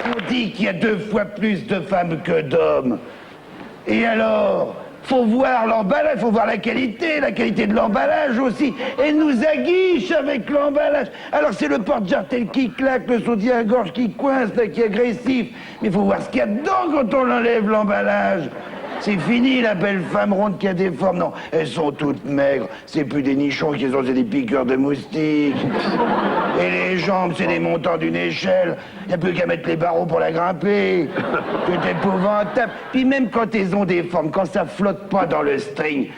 On dit qu'il y a 2 fois plus de femmes que d'hommes. Et alors, faut voir l'emballage, faut voir la qualité de l'emballage aussi. Elle nous aguiche avec l'emballage. Alors c'est le porte-jartel qui claque, le soutien-gorge qui coince, là, qui est agressif. Mais faut voir ce qu'il y a dedans quand on enlève l'emballage. C'est fini la belle femme ronde qui a des formes. Non, elles sont toutes maigres. C'est plus des nichons qui sont, c'est des piqueurs de moustiques. Et les jambes, c'est des montants d'une échelle. Il n'y a plus qu'à mettre les barreaux pour la grimper. C'est épouvantable. Puis même quand elles ont des formes, quand ça flotte pas dans le string,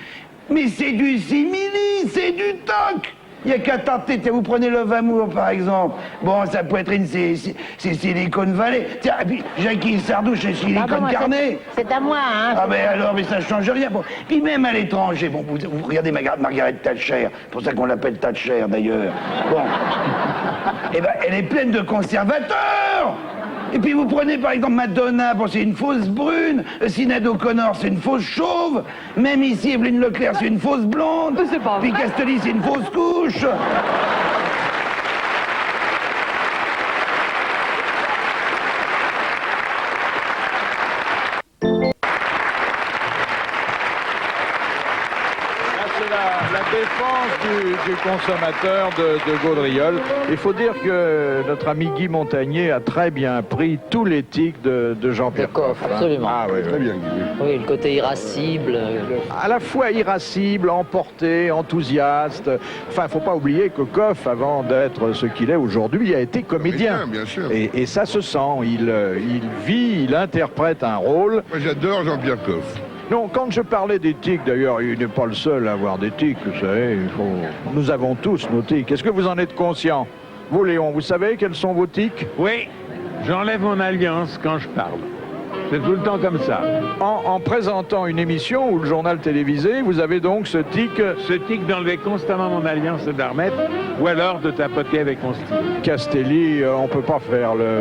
mais c'est du simili, c'est du toc. Il n'y a qu'à tenter. Vous prenez Love Amour, par exemple. Bon, sa poitrine, c'est Silicon Valley. Tiens, et puis Jackie Sardou, c'est Silicon Carnet. C'est à moi, hein. Ah, mais alors, mais ça change rien. Bon. Puis même à l'étranger, bon, vous regardez Margaret Thatcher. C'est pour ça qu'on l'appelle Thatcher, d'ailleurs. Bon. Eh ben, elle est pleine de conservateurs. Et puis vous prenez par exemple Madonna, bon, c'est une fausse brune, Sinéad O'Connor, c'est une fausse chauve, même ici Evelyne Leclerc, c'est une fausse blonde, puis Castelli, c'est une fausse couche. Défense du consommateur de Gaudriol. Il faut dire que notre ami Guy Montagnier a très bien pris tous les tics de Jean-Pierre Coff. Absolument. Ah oui, Très bien, Guy. Oui, le côté irascible. À la fois irascible, emporté, enthousiaste. Enfin, il ne faut pas oublier que Coff, avant d'être ce qu'il est aujourd'hui, a été comédien. Bien sûr. Et ça se sent. Il vit, il interprète un rôle. Moi, j'adore Jean-Pierre Coff. Non, quand je parlais des tics, d'ailleurs, il n'est pas le seul à avoir des tics, vous savez. Nous avons tous nos tics. Est-ce que vous en êtes conscient? Vous, Léon, vous savez quels sont vos tics? Oui, j'enlève mon alliance quand je parle. C'est tout le temps comme ça. En présentant une émission ou le journal télévisé, vous avez donc ce tic... Ce tic d'enlever constamment mon alliance et d'en remettre, ou alors de tapoter avec mon style. Castelli, on ne peut pas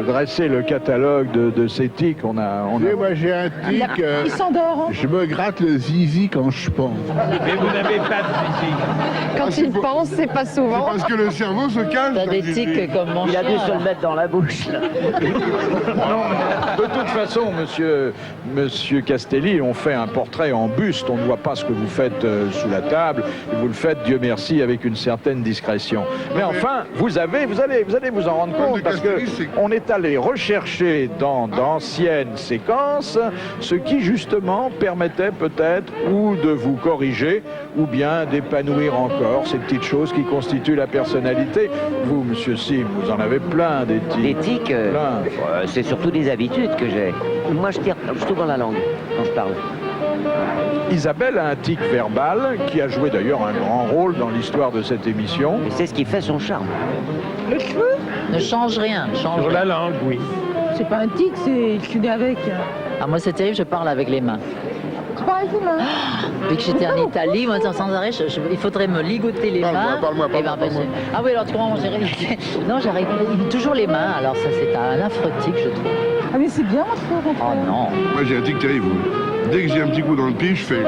dresser le catalogue de ces tics. Moi, j'ai un tic... Il s'endort. Hein. Je me gratte le zizi quand je pense. Mais vous n'avez pas de zizi. Quand il pense, c'est pas souvent. Parce que le cerveau se cache. T'as des tics comme mon Il a chien. dû se le mettre dans la bouche, là. De toute façon, monsieur Castelli, on fait un portrait en buste. On ne voit pas ce que vous faites sous la table. Vous le faites, Dieu merci, avec une certaine discrétion. Mais enfin, vous allez vous en rendre compte parce que on est allé rechercher dans d'anciennes séquences ce qui justement permettait peut-être ou de vous corriger ou bien d'épanouir encore ces petites choses qui constituent la personnalité. Vous, monsieur Sim, vous en avez plein des tics. Des tics, c'est surtout des habitudes que j'ai. Moi, je tire souvent la langue quand je parle. Isabelle a un tic verbal qui a joué d'ailleurs un grand rôle dans l'histoire de cette émission. Et c'est ce qui fait son charme. Le cheveu? Ne change rien. Change Sur la langue, oui. C'est pas un tic, c'est je suis né avec. Ah, moi, c'est terrible, je parle avec les mains. Tu parles avec les mains? Depuis que j'étais en Italie, moi, sans arrêt, il faudrait me ligoter les mains. Parle-moi. Ah oui, alors tu comprends, non, j'arrive toujours les mains, alors ça, c'est un affreux tic, je trouve. Ah mais c'est bien, frère. Oh non. Moi, j'ai un tic terrible. Dès que j'ai un petit coup dans le pied, je fais...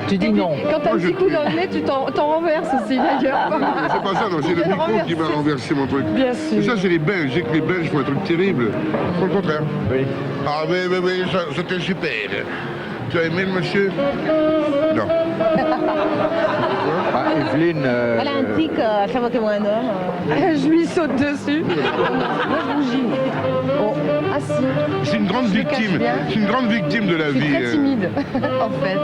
Tu dis non. Quand t'as un petit coup dans le nez, tu t'en renverses aussi, d'ailleurs. C'est pas ça, non, c'est le micro qui m'a renversé mon truc. Bien sûr. Et ça, c'est les Belges. Je sais que les Belges font un truc terrible. Au contraire. Oui. Ah, mais, c'était super. Tu as aimé le monsieur? Non. Ah, Evelyne... Elle a un tic, fais-moi que moi un homme. Je lui saute dessus. Moi, je bougie. Bon, assis. C'est une grande victime. C'est une grande victime de la Je suis vie. très timide, en fait.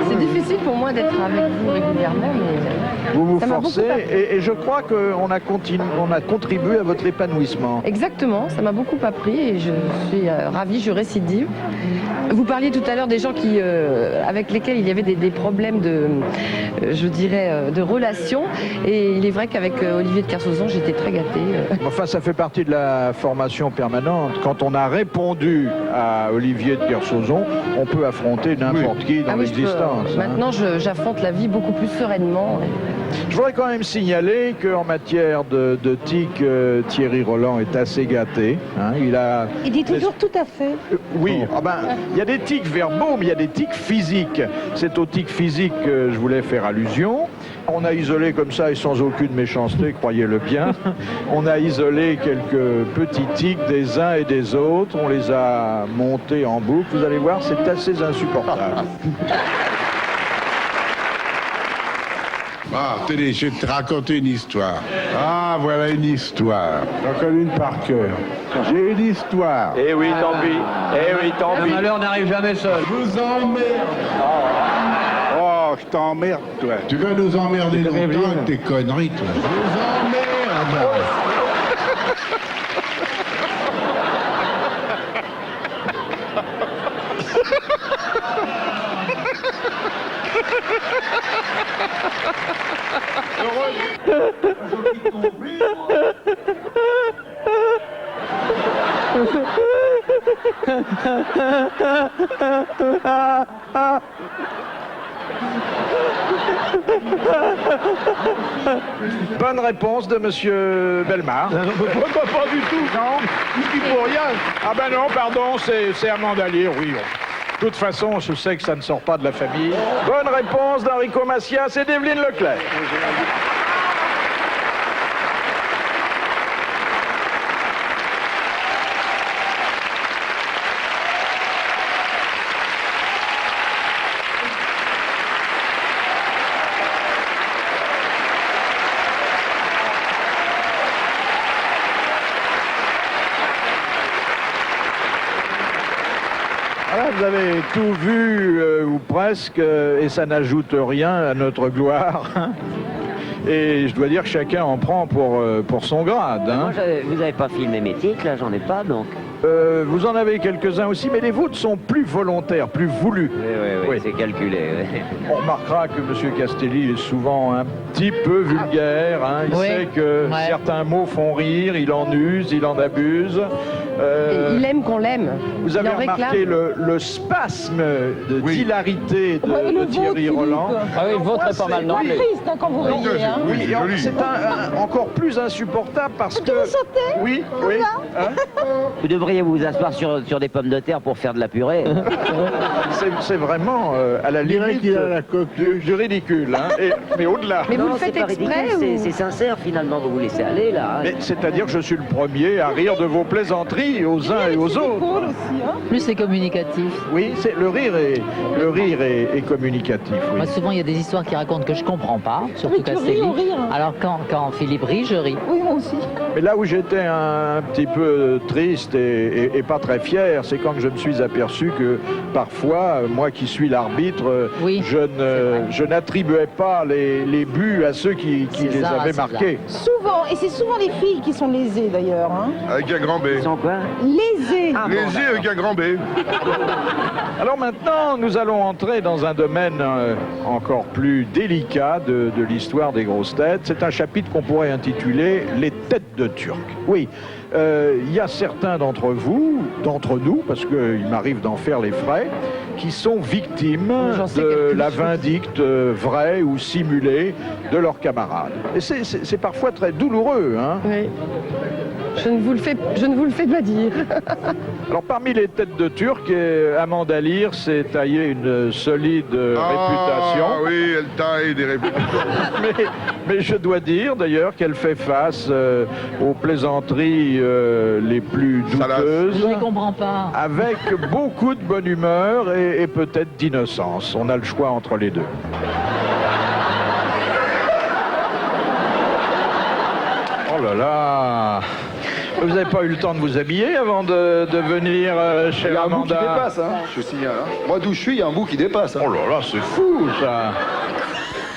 C'est difficile pour moi d'être avec vous régulièrement, mais... Vous vous ça m'a beaucoup forcez appris. et je crois qu'on a contribué à votre épanouissement. Exactement, ça m'a beaucoup appris et je suis ravie, je récidive. Vous parliez tout à l'heure des gens avec lesquels il y avait des problèmes de relations, et il est vrai qu'avec Olivier de Kersauzon, j'étais très gâtée. Enfin, ça fait partie de la formation permanente. Quand on a répondu à Olivier de Kersauzon, on peut affronter n'importe qui dans l'existence. Maintenant, j'affronte la vie beaucoup plus sereinement. Je voudrais quand même signaler qu'en matière de tic, Thierry Roland est assez gâté. Hein. Il dit toujours tout à fait. Oui, il y a des tics verbaux, mais il y a des tics physiques. C'est aux tics physiques que je voulais faire allusion. On a isolé comme ça, et sans aucune méchanceté, croyez-le bien, on a isolé quelques petits tics des uns et des autres, on les a montés en boucle, vous allez voir, c'est assez insupportable. Ah, tenez, je vais te raconter une histoire. Ah, voilà une histoire. J'en connais une par cœur. J'ai une histoire. Eh oui, tant pis. Eh oui, tant pis. Le malheur n'arrive jamais seul. Je vous emmerde. Oh, je t'emmerde, toi. Tu vas nous emmerder longtemps avec tes conneries, toi. Je vous emmerde. Bonne réponse de Monsieur Bellemare. Pas du tout. Non, il pour rien. Ah ben non, pardon, c'est Amanda Lear, oui. De toute façon, je sais que ça ne sort pas de la famille. Bonne réponse d'Enrico Macias et d'Evelyne Leclerc. Voilà, vous avez tout vu, ou presque, et ça n'ajoute rien à notre gloire. Et je dois dire que chacun en prend pour son grade. Hein. Moi, vous n'avez pas filmé mes titres, là, j'en ai pas, donc. Vous en avez quelques-uns aussi, mais les vôtres sont plus volontaires, plus voulus. Oui, c'est calculé. Oui. On remarquera que M. Castelli est souvent un petit peu vulgaire. Hein. Il sait que certains mots font rire, il en use, il en abuse. Il aime qu'on l'aime. Vous avez remarqué le spasme d'hilarité de Thierry Roland. Ah oui, le vôtre est pas mal, non? C'est triste hein, quand vous riez. Hein. Oui, c'est encore plus insupportable parce que... Vous sautez? Oui, oui. Hein? Vous devriez vous asseoir sur des pommes de terre pour faire de la purée. C'est vraiment à la limite du ridicule, hein, mais au-delà. Mais vous le faites exprès ou... C'est sincère finalement, vous vous laissez aller là. Mais c'est-à-dire que je suis le premier à rire de vos plaisanteries aux uns et aux autres. Plus c'est communicatif. Oui, le rire est communicatif. Oui. Moi, souvent, il y a des histoires qui racontent que je comprends pas, surtout Castelli. Alors quand Philippe rit, je ris. Oui, moi aussi. Mais là où j'étais un petit peu triste et pas très fier, c'est quand je me suis aperçu que parfois, moi qui suis l'arbitre, je n'attribuais pas les buts à ceux qui les avaient marqués. Souvent, et c'est souvent les filles qui sont lésées d'ailleurs. Hein. Avec un grand B. Ils sont quoi? Lésées. Lésées avec un grand B. Alors maintenant, nous allons entrer dans un domaine encore plus délicat de l'histoire des grosses têtes. C'est un chapitre qu'on pourrait intituler « Les têtes de Turc ». Oui, il y a certains d'entre vous, d'entre nous, parce qu'il m'arrive d'en faire les frais, qui sont victimes de la vindicte vraie ou simulée de leurs camarades. Et c'est parfois très douloureux. Hein. Oui. Je ne vous le fais pas dire. Alors parmi les têtes de Turc, Amanda Lear s'est taillée une solide réputation. Ah oui, elle taille des réputations. mais je dois dire d'ailleurs qu'elle fait face aux plaisanteries les plus douteuses. Je ne les comprends pas. Avec beaucoup de bonne humeur et peut-être d'innocence. On a le choix entre les deux. Oh là là! Vous n'avez pas eu le temps de vous habiller avant de venir chez Amanda? Il y a un bout qui dépasse, hein, je signale. Hein. Moi d'où je suis, il y a un bout qui dépasse. Hein. Oh là là, c'est fou ça!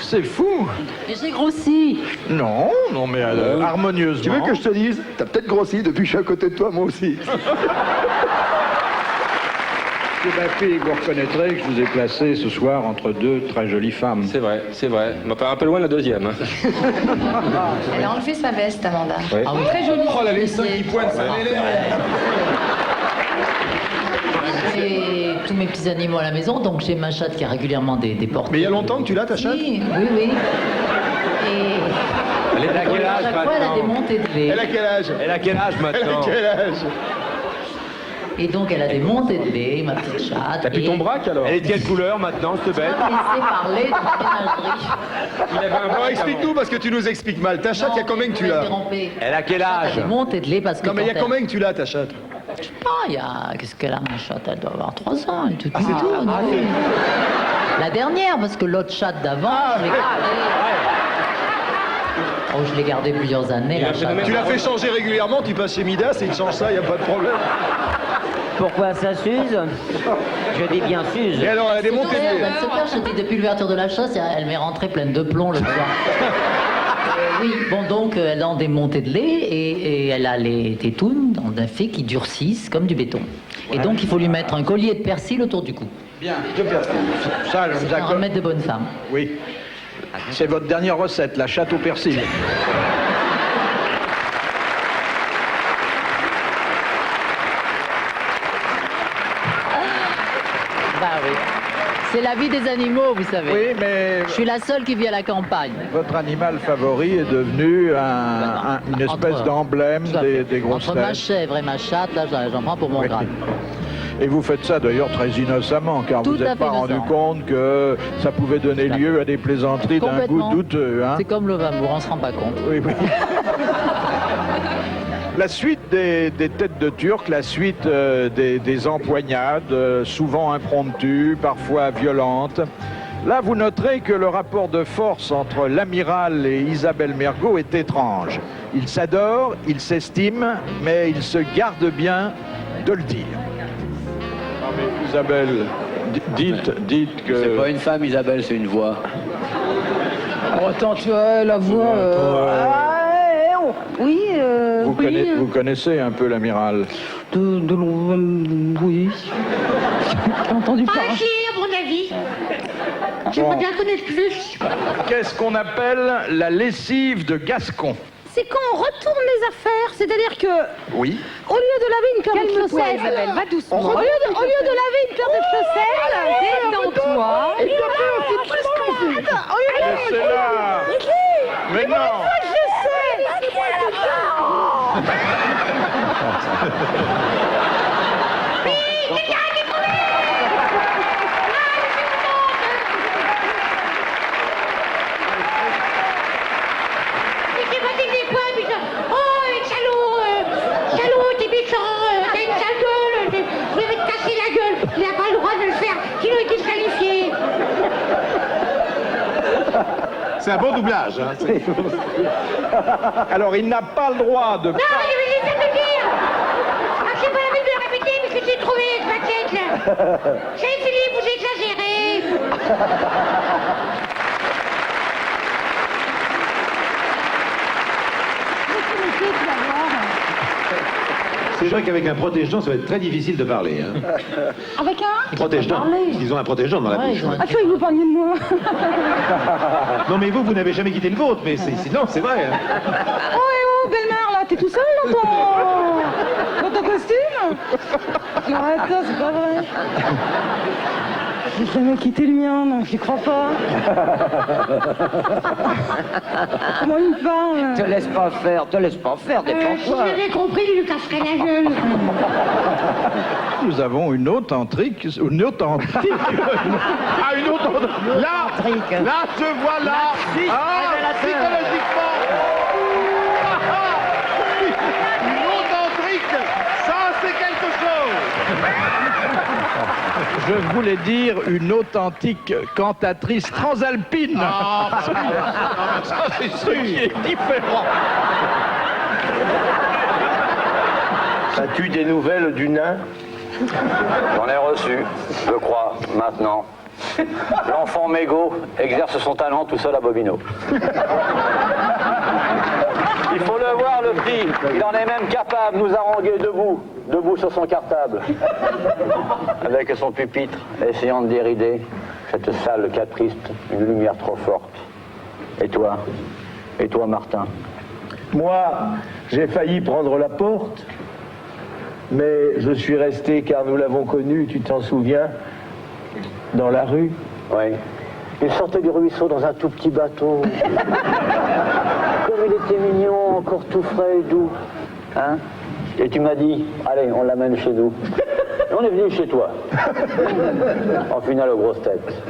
C'est fou! Et j'ai grossi! Non, mais harmonieusement. Tu veux que je te dise? T'as peut-être grossi depuis que je suis à côté de toi, moi aussi. Ma fille, vous reconnaîtrez que je vous ai placé ce soir entre deux très jolies femmes. C'est vrai, c'est vrai. On m'a pas un peu loin la deuxième. Hein. Elle a enlevé sa veste, Amanda. Oui. Ah oui, très jolie. Oh, elle a les seins qui pointent, ça m'énerve. J'ai tous mes petits animaux à la maison, donc j'ai ma chatte qui a régulièrement des portées. Mais il y a longtemps que tu l'as, ta chatte? Oui. Et... Elle est à quel âge chaque fois, elle a des montées de lait. Elle a quel âge? Elle a quel âge maintenant? Elle a quel âge? Et donc elle a des montées de lait, ma petite chatte. T'as plus ton braque alors? Elle est de quelle couleur maintenant, cette bête? Laissez parler de la ménagerie. Il avait un braque. Explique-nous parce que tu nous expliques mal. Ta chatte, il y a combien que tu l'as? Elle a quel âge? Des montées de lait parce que. Non, mais il y a quand combien que tu l'as, ta chatte? Je sais pas, il y a. Qu'est-ce qu'elle a, ma chatte? Elle doit avoir 3 ans. Elle est toute Ah, c'est tout? ah, oui. La dernière, parce que l'autre chatte d'avant, je l'ai gardée. Oh, je l'ai gardée plusieurs années, la chatte. Tu l'as fait changer régulièrement, tu passes chez Midas et il te change ça, il n'y a pas de problème. Pourquoi ça s'use? Je dis bien s'use. Et alors, elle a des montées de lait. Elle se cache, c'était depuis l'ouverture de la chasse, elle m'est rentrée pleine de plomb le soir. Oui, bon donc elle a des montées de lait et elle a les tétounes dans un fait qui durcissent comme du béton. Et donc il faut lui mettre un collier de persil autour du cou. Bien, de persil. Ça, je vous C'est un accorde. remède de bonne femme. Oui. C'est votre dernière recette, la chatte au persil. Bah oui. C'est la vie des animaux, vous savez. Oui, mais Je suis la seule qui vit à la campagne. votre animal favori est devenu une espèce Entre- d'emblème tout à fait. des grosses Entre ma têtes. chèvre et ma chatte, là, j'en prends pour mon grade. Et vous faites ça d'ailleurs très innocemment, car Tout vous à n'êtes fait pas rendu innocent. compte que ça pouvait donner lieu à des plaisanteries d'un goût Complètement. douteux. Hein. C'est comme le vin, on se rend pas compte. Oui, oui. La suite des têtes de Turc, la suite des empoignades, souvent impromptues, parfois violentes. Là, vous noterez que le rapport de force entre l'amiral et Isabelle Mergo est étrange. Ils s'adorent, ils s'estiment, mais ils se gardent bien de le dire. Non mais Isabelle, dites que... C'est pas une femme, Isabelle, c'est une voix. Oh, attends, tu vois, la voix... Oui, Vous connaissez un peu l'amiral? Oui. J'ai entendu Pas parler. assez, à mon avis. J'aimerais bien connaître plus. Qu'est-ce qu'on appelle la lessive de Gascon? C'est quand on retourne les affaires, c'est-à-dire que, Oui. au lieu de laver une paire de Calme-toi, chaussettes, Isabelle, va doucement. Au lieu de laver une paire de chaussettes, Détends-toi. il y a aussi plus qu'on fait. Attends, au lieu de laver C'est là. Mais non. je sais. C'est moi qui m'a dit des fois, putain. Oh, salaud, t'es méchant, t'as une sale gueule, je vais te casser la gueule. Il n'a pas le droit de le faire, sinon il est disqualifié. C'est un bon doublage. Hein. Alors, il n'a pas le droit de... Non, mais laissez me dire. Ah, c'est pas la peine de le répéter, parce que j'ai trouvé cette paquette, là. C'est Philippe, vous exagérez. C'est vrai qu'avec un protège-dents, ça va être très difficile de parler. Hein. Avec un Protège-dents. Ils ont un protège-dents dans la bouche. Ah, tu vois, il vous parle de moi. Non, mais vous n'avez jamais quitté le vôtre, mais sinon, c'est vrai. Hein. Oh, Belmar, là, t'es tout seul dans ton costume? Arrête ça, c'est pas vrai. J'ai jamais quitté le mien, non, j'y crois pas. Comment il me parle? Te laisse pas faire, Si défends-toi. j'avais compris, il lui casserait la gueule. Nous avons une authentique... Une authentique... Ah, une autre. Là, te voilà. Psychologiquement. Une authentique. Ça, c'est quelque chose. Je voulais dire une authentique cantatrice transalpine. Ah, ça, c'est Ce qui est différent. As-tu des nouvelles du nain? J'en ai reçu, je crois, maintenant. L'enfant Mégo exerce son talent tout seul à Bobino. Il faut le voir, le petit. Il en est même capable de nous haranguer debout sur son cartable. Avec son pupitre, essayant de dérider cette salle capriste, une lumière trop forte. Et toi, Martin? Moi, j'ai failli prendre la porte, mais je suis resté car nous l'avons connu, tu t'en souviens, dans la rue. Oui. Il sortait du ruisseau dans un tout petit bateau. Comme il était mignon, encore tout frais et doux. Hein? Et tu m'as dit, allez, on l'amène chez nous. Et on est venu chez toi. En finale aux grosses têtes.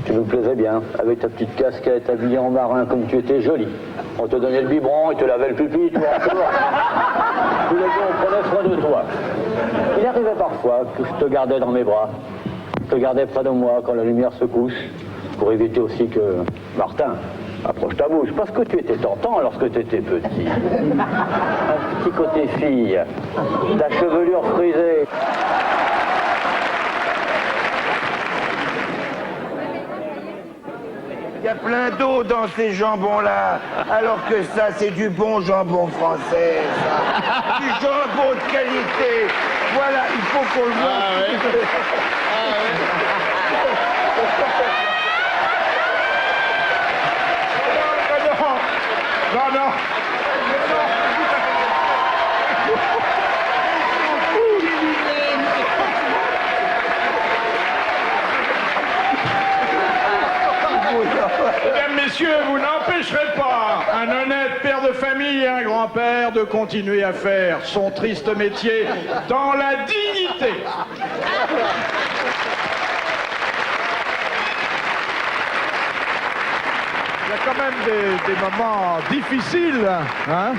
Tu nous plaisais bien, avec ta petite casquette, habillée en marin, comme tu étais jolie. On te donnait le biberon, il te lavait le pipi, toi. Tous les deux, on prenait soin de toi. Il arrivait parfois que je te gardais dans mes bras. Je te gardais près de moi quand la lumière se couche, pour éviter aussi que... Martin, approche ta bouche, parce que tu étais tentant lorsque tu étais petit. Un petit côté fille, ta chevelure frisée. Il y a plein d'eau dans ces jambons-là, alors que ça, c'est du bon jambon français, ça. Du jambon de qualité. Voilà, il faut qu'on le voit. Non, non. Mesdames, messieurs, vous n'empêcherez pas un honnête père de famille et un grand-père de continuer à faire son triste métier dans la dignité. Il y a quand même des moments difficiles, hein?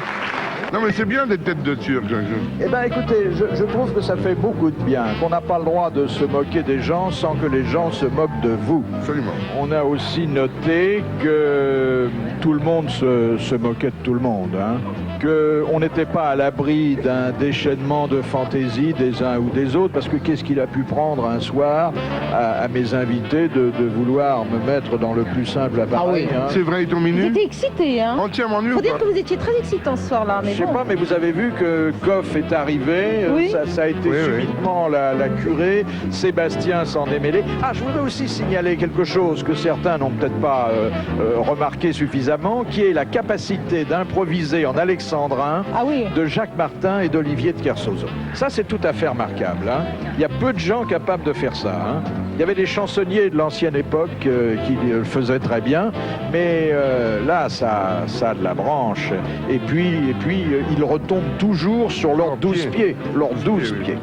Non mais c'est bien des têtes de Turc. Eh bien écoutez, je trouve que ça fait beaucoup de bien, qu'on n'a pas le droit de se moquer des gens sans que les gens se moquent de vous. Absolument. On a aussi noté que tout le monde se moquait de tout le monde, hein, qu'on n'était pas à l'abri d'un déchaînement de fantaisie des uns ou des autres, parce que qu'est-ce qu'il a pu prendre un soir à mes invités de vouloir me mettre dans le plus simple appareil, hein. C'est vrai, ils t'ont Vous minus étiez excité, hein? Entièrement nu. Faut dire que vous étiez très excitant ce soir-là. Je sais pas, mais vous avez vu que Coff est arrivé, Oui. ça a été subitement la curée, Sébastien s'en est mêlé. Ah, je voudrais aussi signaler quelque chose que certains n'ont peut-être pas remarqué suffisamment, qui est la capacité d'improviser en alexandrin de Jacques Martin et d'Olivier de Kersauzon. Ça, c'est tout à fait remarquable, hein. Il y a peu de gens capables de faire ça, hein. Il y avait des chansonniers de l'ancienne époque qui le faisaient très bien, mais là, ça a de la branche. Et puis ils retombent toujours sur leurs 12 pieds. Leurs 12 pieds.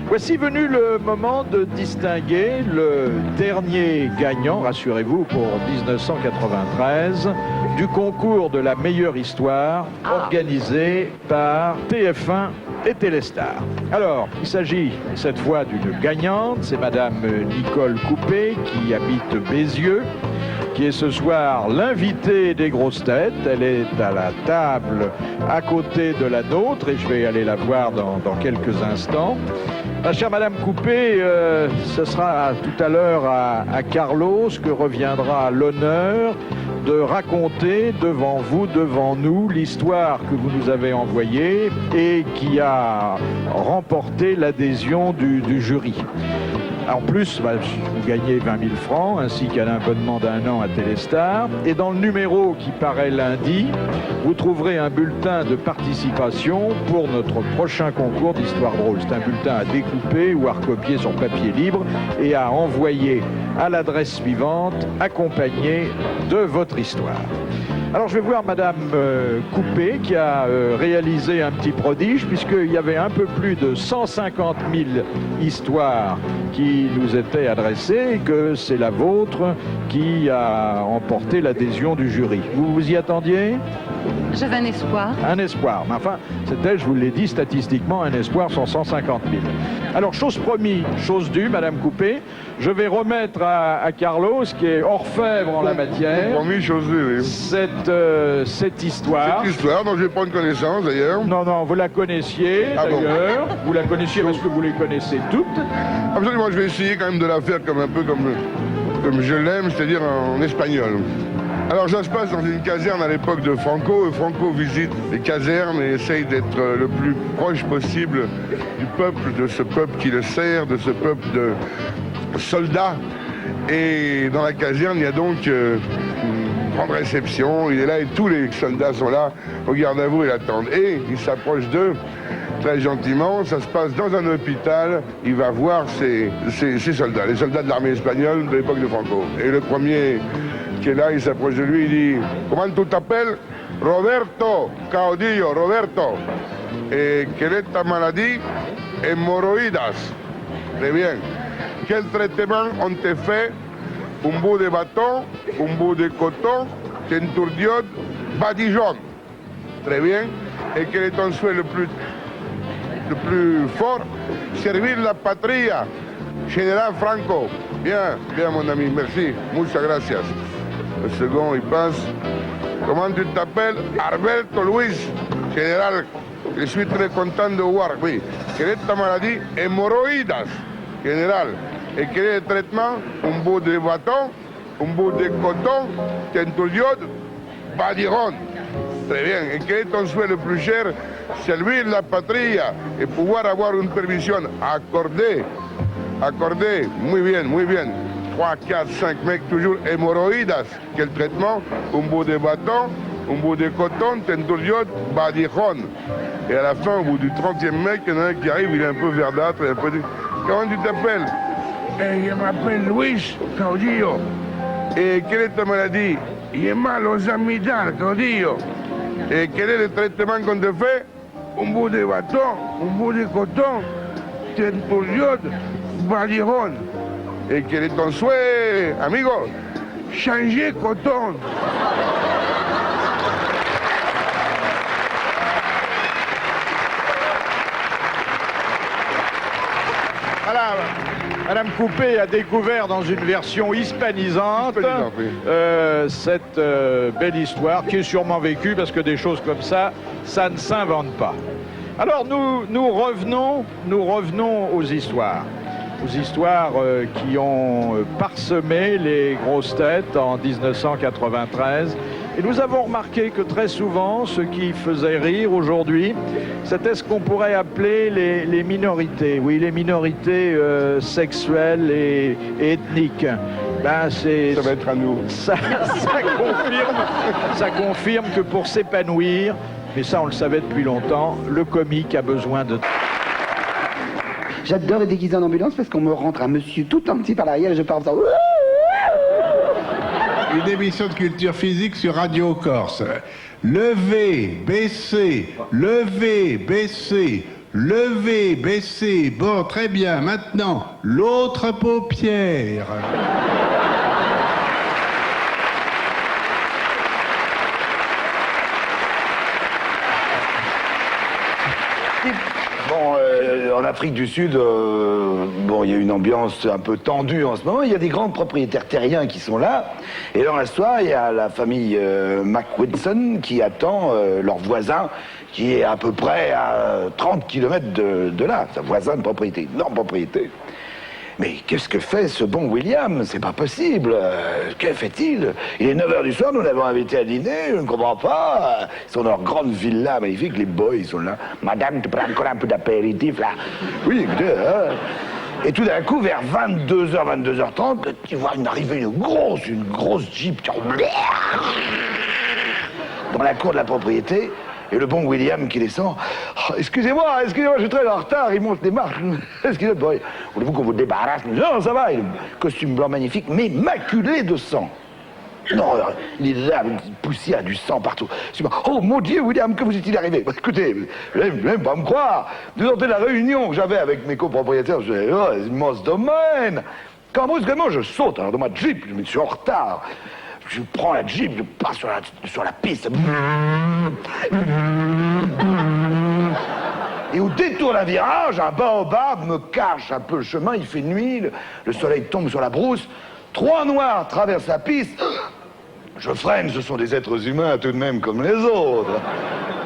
Voici venu le moment de distinguer le dernier gagnant, rassurez-vous, pour 1993, du concours de la meilleure histoire organisé par TF1 et Téléstar. Alors, il s'agit cette fois d'une gagnante, c'est Madame Nicole Coupé qui habite Bézieux, qui est ce soir l'invitée des grosses têtes. Elle est à la table à côté de la nôtre et je vais aller la voir dans quelques instants. Ma chère Madame Coupé, ce sera tout à l'heure à Carlos que reviendra l'honneur de raconter devant vous, devant nous, l'histoire que vous nous avez envoyée et qui a remporté l'adhésion du jury. En plus, vous gagnez 20 000 francs, ainsi qu'un abonnement d'1 an à Téléstar. Et dans le numéro qui paraît lundi, vous trouverez un bulletin de participation pour notre prochain concours d'histoire drôle. C'est un bulletin à découper ou à recopier sur papier libre et à envoyer à l'adresse suivante, accompagné de votre histoire. Alors je vais voir Madame Coupé qui a réalisé un petit prodige puisqu'il y avait un peu plus de 150 000 histoires qui nous étaient adressées et que c'est la vôtre qui a emporté l'adhésion du jury. Vous vous y attendiez ? J'avais un espoir. Un espoir. Mais enfin, c'était, je vous l'ai dit, statistiquement, un espoir sur 150 000. Alors, chose promise, chose due, Madame Coupé, je vais remettre à Carlos, qui est orfèvre en la matière, promis, chose due, oui. cette histoire. Cette histoire dont je vais prendre connaissance, d'ailleurs. Non, non, vous la connaissiez, d'ailleurs. Bon. Vous la connaissiez parce que vous les connaissez toutes. Absolument, je vais essayer quand même de la faire comme un peu comme je l'aime, c'est-à-dire en espagnol. Alors ça se passe dans une caserne à l'époque de Franco. Franco visite les casernes et essaye d'être le plus proche possible du peuple, de ce peuple qui le sert, de ce peuple de soldats. Et dans la caserne, il y a donc une grande réception. Il est là et tous les soldats sont là, au garde à vous et l'attendent. Et il s'approche d'eux très gentiment. Ça se passe dans un hôpital. Il va voir ses soldats, les soldats de l'armée espagnole de l'époque de Franco. Et le premier qui est là, il s'approche de lui, il dit « Comment tu t'appelles ?»« Roberto Caudillo, Roberto. » Et quelle est ta maladie? Hémorroïdas. Très bien. Quel traitement on te fait? Un bout de bâton, un bout de coton, teinture d'iode, badigeon. Très bien. Et quel est ton souhait le plus fort? Servir la patria. Général Franco. Bien, bien mon ami, merci. Muchas gracias. Le second, il passe. Comment tu t'appelles? Alberto Luis. Général, je suis très content de voir. Oui. Quelle est ta maladie? Hémorroïdas. Général. Et quel est le traitement? Un bout de bâton, un bout de coton, teinture d'iode, badigeon. Très bien. Et quel est ton souhait le plus cher? Servir la patria et pouvoir avoir une permission accordée. Accordée. Muy bien, muy bien. 3, 4, 5 mecs toujours hémorroïdas. Quel traitement? Un bout de bâton, un bout de coton, teinture d'iode, badigeon. Et à la fin, au bout du 30e mec, il y en a un qui arrive, il est un peu verdâtre, un peu... Comment tu t'appelles? Je m'appelle Luis Caudillo. Et quelle est ta maladie? J'ai mal aux amygdales, Caudillo. Et quel est le traitement qu'on te fait? Un bout de bâton, un bout de coton, teinture d'iode, badigeon. Et quel est ton souhait, amigo? Changer coton. Voilà, Madame Coupé a découvert dans une version hispanisante cette belle histoire qui est sûrement vécue parce que des choses comme ça ne s'invente pas. Alors nous revenons aux histoires. Aux histoires qui ont parsemé les grosses têtes en 1993. Et nous avons remarqué que très souvent, ce qui faisait rire aujourd'hui, c'était ce qu'on pourrait appeler les minorités. Oui, les minorités sexuelles et ethniques. Ben, ça va être à nous. Ça confirme que pour s'épanouir, mais ça on le savait depuis longtemps, le comique a besoin de... J'adore être déguisé en ambulance parce qu'on me rentre un monsieur tout en petit par l'arrière et je pars en faisant... Une émission de culture physique sur Radio Corse. Levez, baissez, levez, baissez, levez, baissez. Bon, très bien. Maintenant, l'autre paupière. Bon, en Afrique du Sud, bon, il y a une ambiance un peu tendue en ce moment. Il y a des grands propriétaires terriens qui sont là. Et dans la soirée, il y a la famille McWhitson qui attend leur voisin qui est à peu près à 30 km de là. Sa voisin de propriété, énorme propriété. Mais qu'est-ce que fait ce bon William? C'est pas possible. Que fait-il? Il est 9h du soir, nous l'avons invité à dîner, je ne comprends pas. Ils sont dans leur grande villa magnifique, les boys, ils sont là. Madame, tu prends encore un peu d'apéritif, là? Oui, écoutez, hein. Et tout d'un coup, vers 22h, 22h30, tu vois arriver une grosse Jeep dans la cour de la propriété. Et le bon William qui descend. Oh, excusez-moi, je suis très en retard, il monte les marches. Excusez-moi, voulez-vous qu'on vous débarrasse? Non, ça va, il a un costume blanc magnifique, mais maculé de sang. Non, il est là, avec une poussière, du sang partout. Oh mon Dieu, William, que vous est-il arrivé? Écoutez, vous n'allez même pas me croire. Vous de la réunion que j'avais avec mes copropriétaires, je disais, oh, immense domaine. Quand brusquement, je saute alors, dans ma Jeep, je me suis en retard. Je prends la Jeep, je passe sur la piste. Et au détour d'un virage, un baobab me cache un peu le chemin, il fait nuit, le soleil tombe sur la brousse. 3 noirs traversent la piste. Je freine, ce sont des êtres humains tout de même comme les autres.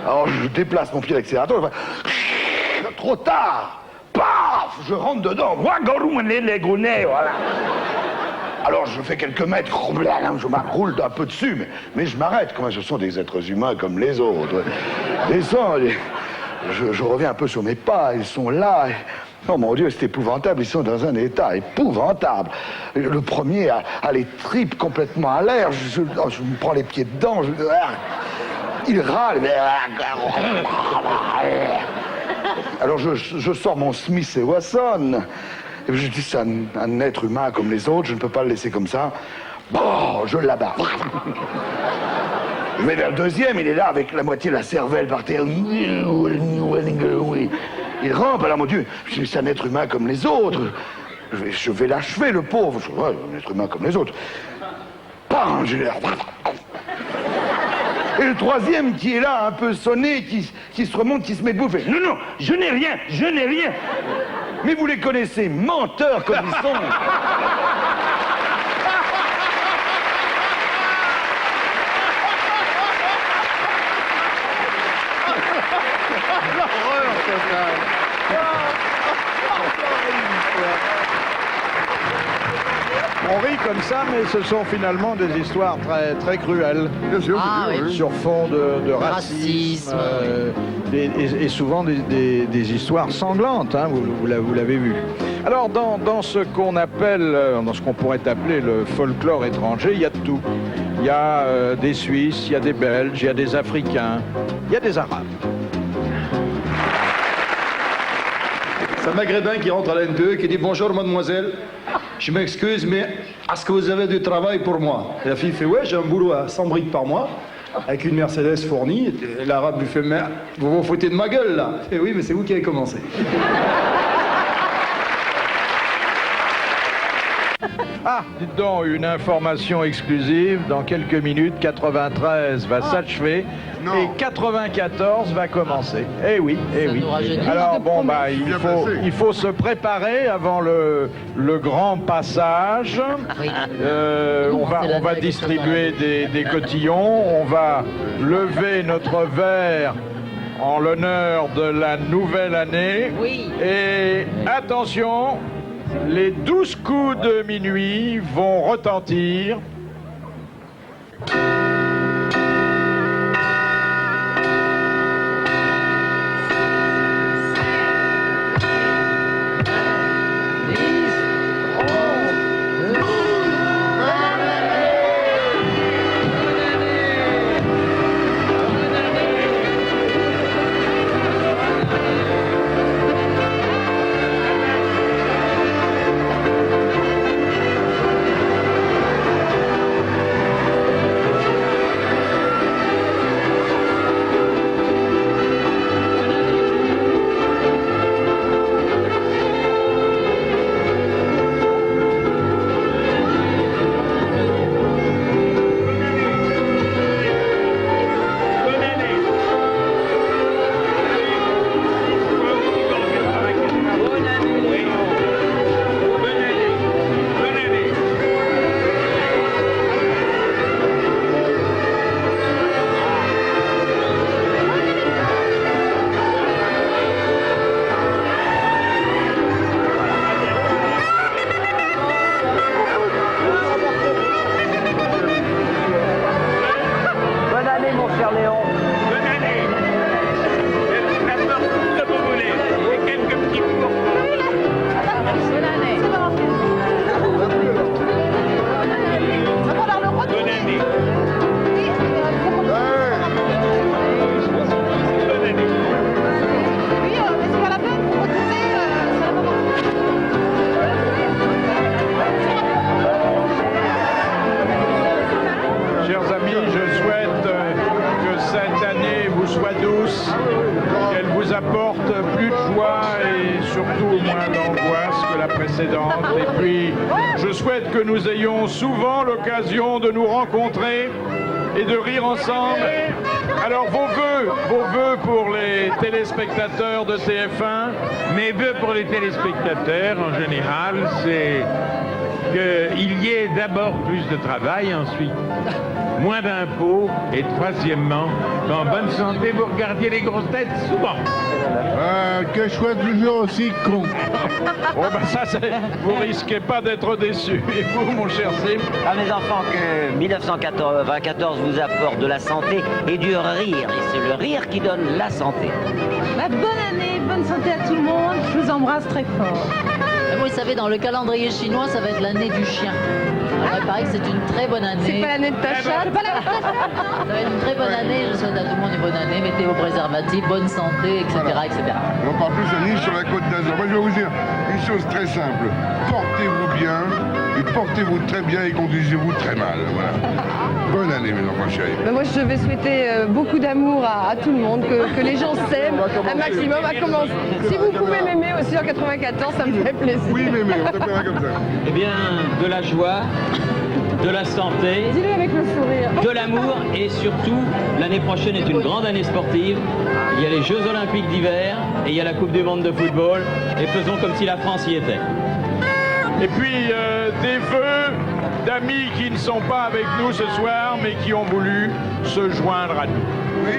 Alors je déplace mon pied d'accélérateur, je fais... Trop tard. Paf, je rentre dedans. Voilà. Alors je fais quelques mètres, je m'enroule un peu dessus, mais je m'arrête. Comment ce sont des êtres humains comme les autres. Descends, je reviens un peu sur mes pas, ils sont là. Oh mon Dieu, c'est épouvantable, ils sont dans un état épouvantable. Le premier a les tripes complètement à l'air, je me prends les pieds dedans, il râle. Alors je sors mon Smith et Wesson. Et je dis, c'est un être humain comme les autres, je ne peux pas le laisser comme ça. Bon, je l'abarre. Je vais vers le deuxième, il est là avec la moitié de la cervelle par terre. Il rampe, alors mon Dieu, c'est un être humain comme les autres. Je vais l'achever, le pauvre. Ouais, un être humain comme les autres. Pam, j'ai l'air. Et le troisième qui est là, un peu sonné, qui se remonte, qui se met debout, fait non, non, je n'ai rien, je n'ai rien. Mais vous les connaissez, menteurs comme ils sont. On rit comme ça, mais ce sont finalement des histoires très, très cruelles. Bien sûr, Ah, oui. Sur fond de racisme, et souvent des histoires sanglantes, hein, vous l'avez vu. Alors, dans ce qu'on appelle, dans ce qu'on pourrait appeler le folklore étranger, il y a de tout. Il y a des Suisses, il y a des Belges, il y a des Africains, il y a des Arabes. C'est un maghrébin qui rentre à la NPE qui dit bonjour mademoiselle, je m'excuse mais est-ce que vous avez du travail pour moi? Et la fille fait ouais, j'ai un boulot à 100 briques par mois avec une Mercedes fournie. Et l'arabe lui fait mais vous vous foutez de ma gueule là? Et oui mais c'est vous qui avez commencé. Ah, dites donc, une information exclusive. Dans quelques minutes, 93 va s'achever et 94 va commencer. Eh oui, eh oui. Alors bon, bah, il faut se préparer avant le grand passage. On va distribuer des cotillons. On va lever notre verre en l'honneur de la nouvelle année. Oui. Et attention, les 12 coups de minuit vont retentir. Et puis, je souhaite que nous ayons souvent l'occasion de nous rencontrer et de rire ensemble. Alors, vos vœux pour les téléspectateurs de TF1. Mes vœux pour les téléspectateurs, en général, c'est qu'il y ait d'abord plus de travail, ensuite moins d'impôts, et troisièmement, qu'en bonne santé, vous regardiez les grosses têtes souvent. Que je sois toujours aussi con. Bon, ben ça, vous risquez pas d'être déçus. Et vous, mon cher Sim? Ah, mes enfants, que 1994 vous apporte de la santé et du rire. Et c'est le rire qui donne la santé. Bah, bonne année, bonne santé à tout le monde. Je vous embrasse très fort. Vous savez, dans le calendrier chinois, ça va être l'année du chien. Alors, il paraît que c'est une très bonne année. C'est pas l'année de ta chatte. Ça va être une très bonne année. Je souhaite à tout le monde une bonne année. Mettez vos préservatifs, bonne santé, etc. Voilà. etc. Et encore plus, on est sur la Côte d'Azur. Moi, je vais vous dire une chose très simple. Portez-vous bien Et portez-vous très bien et conduisez-vous très mal. Voilà. Bonne année, mes enfants chéris. Ben moi, je vais souhaiter beaucoup d'amour à tout le monde, que les gens s'aiment un maximum. À commencer. Si vous pouvez m'aimer aussi en 94, ça me fait plaisir. Oui, mémé, on t'appellera comme ça. Eh bien, de la joie, de la santé, Dis-le avec le sourire. de l'amour et surtout, l'année prochaine est une grande année sportive. Il y a les Jeux Olympiques d'hiver et il y a la Coupe du Monde de football. Et faisons comme si la France y était. Et puis des vœux d'amis qui ne sont pas avec nous ce soir, mais qui ont voulu se joindre à nous. Oui.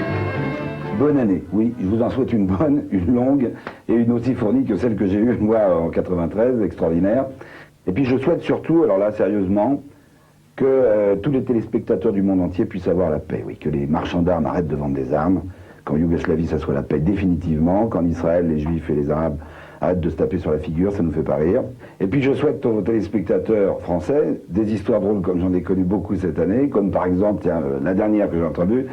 Bonne année, oui, je vous en souhaite une bonne, une longue et une aussi fournie que celle que j'ai eue moi en 93, extraordinaire. Et puis je souhaite surtout, alors là sérieusement, que tous les téléspectateurs du monde entier puissent avoir la paix, oui, que les marchands d'armes arrêtent de vendre des armes, qu'en Yougoslavie ça soit la paix définitivement, qu'en Israël les Juifs et les Arabes arrêtent de se taper sur la figure, ça nous fait pas rire. Et puis je souhaite aux téléspectateurs français des histoires drôles comme j'en ai connu beaucoup cette année, comme par exemple, tiens, la dernière que j'ai entendue,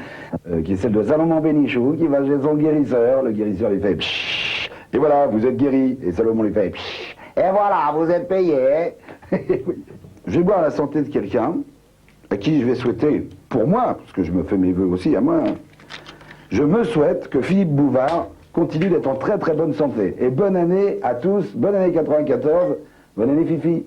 qui est celle de Salomon Bénichou, qui va chez son guérisseur, le guérisseur lui fait pshhh, et voilà, vous êtes guéri, et Salomon lui fait pshhh, et voilà, vous êtes payé. Je vais boire la santé de quelqu'un à qui je vais souhaiter, pour moi, parce que je me fais mes vœux aussi à moi, je me souhaite que Philippe Bouvard continue d'être en très très bonne santé. Et bonne année à tous, bonne année 94, bonne année Fifi.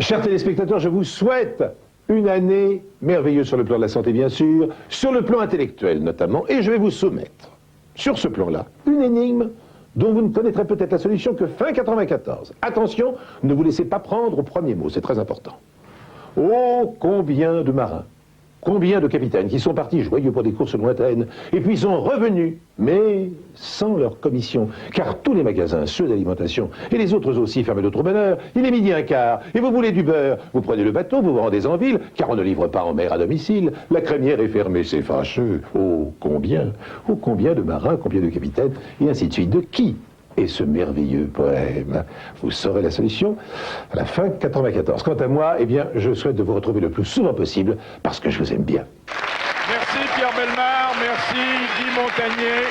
Chers téléspectateurs, je vous souhaite une année merveilleuse sur le plan de la santé, bien sûr, sur le plan intellectuel notamment, et je vais vous soumettre, sur ce plan-là, une énigme dont vous ne connaîtrez peut-être la solution que fin 94. Attention, ne vous laissez pas prendre au premier mot, c'est très important. Oh, combien de marins, combien de capitaines qui sont partis joyeux pour des courses lointaines, et puis sont revenus, mais sans leur commission, car tous les magasins, ceux d'alimentation, et les autres aussi fermés de trop bonne heure, il est midi un quart, et vous voulez du beurre, vous prenez le bateau, vous vous rendez en ville, car on ne livre pas en mer à domicile, la crémière est fermée, c'est fâcheux. Oh, combien de marins, combien de capitaines, et ainsi de suite. De qui est ce merveilleux poème? Vous saurez la solution à la fin 94. Quant à moi, eh bien, je souhaite de vous retrouver le plus souvent possible, parce que je vous aime bien. Merci Pierre Bellemare, merci Guy Montagnier.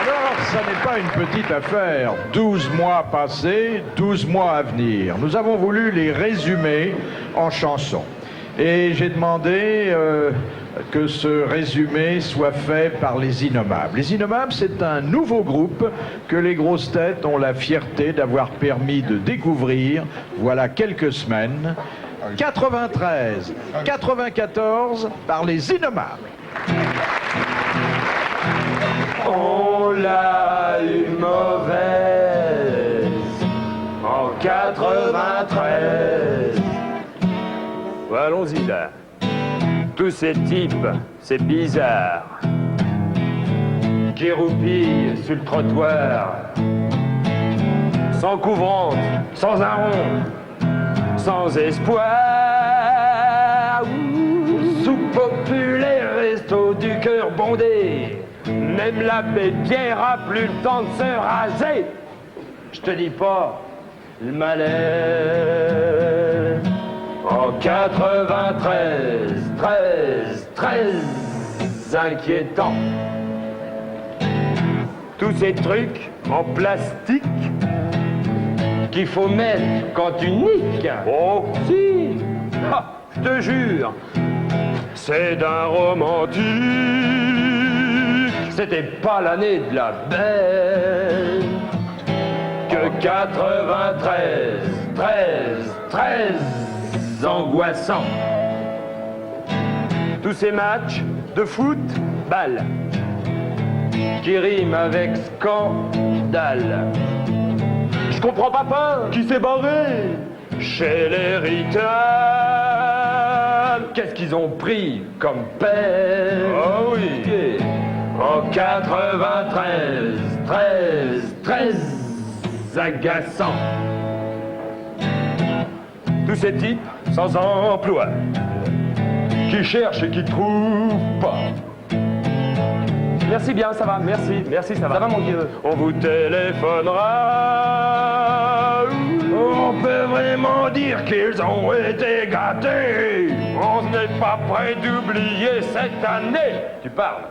Alors, ça n'est pas une petite affaire. 12 mois passés, 12 mois à venir. Nous avons voulu les résumer en chansons. Et j'ai demandé que ce résumé soit fait par les Innommables. Les Innommables, c'est un nouveau groupe que les grosses têtes ont la fierté d'avoir permis de découvrir voilà quelques semaines. 93, 94 par les Innommables. On l'a eu mauvaise en 93. Allons-y là. Tous ces types, c'est bizarre, qui roupillent sur le trottoir, sans couvrante, sans un rond, sans espoir. Sous-populaire, resto du cœur bondé, même l'abbé Pierre a plus le temps de se raser. Je te dis pas le malaise. En 93, 13, inquiétant. Tous ces trucs en plastique qu'il faut mettre quand tu niques. Oh, si, je te jure, c'est d'un romantique. C'était pas l'année de la belle. Que 93, 13, angoissant. Tous ces matchs de football qui riment avec scandale. Je comprends papa qui s'est barré chez les Rital. Qu'est-ce qu'ils ont pris comme peine? Oh oui. En 93, 13, agaçant. Tous ces types sans emploi, qui cherchent et qui trouvent pas. Merci bien, ça va, merci, ça va. Ça va mon Dieu. On vous téléphonera, on peut vraiment mais m'en dire qu'ils ont été gâtés. On n'est pas prêt d'oublier cette année. Tu parles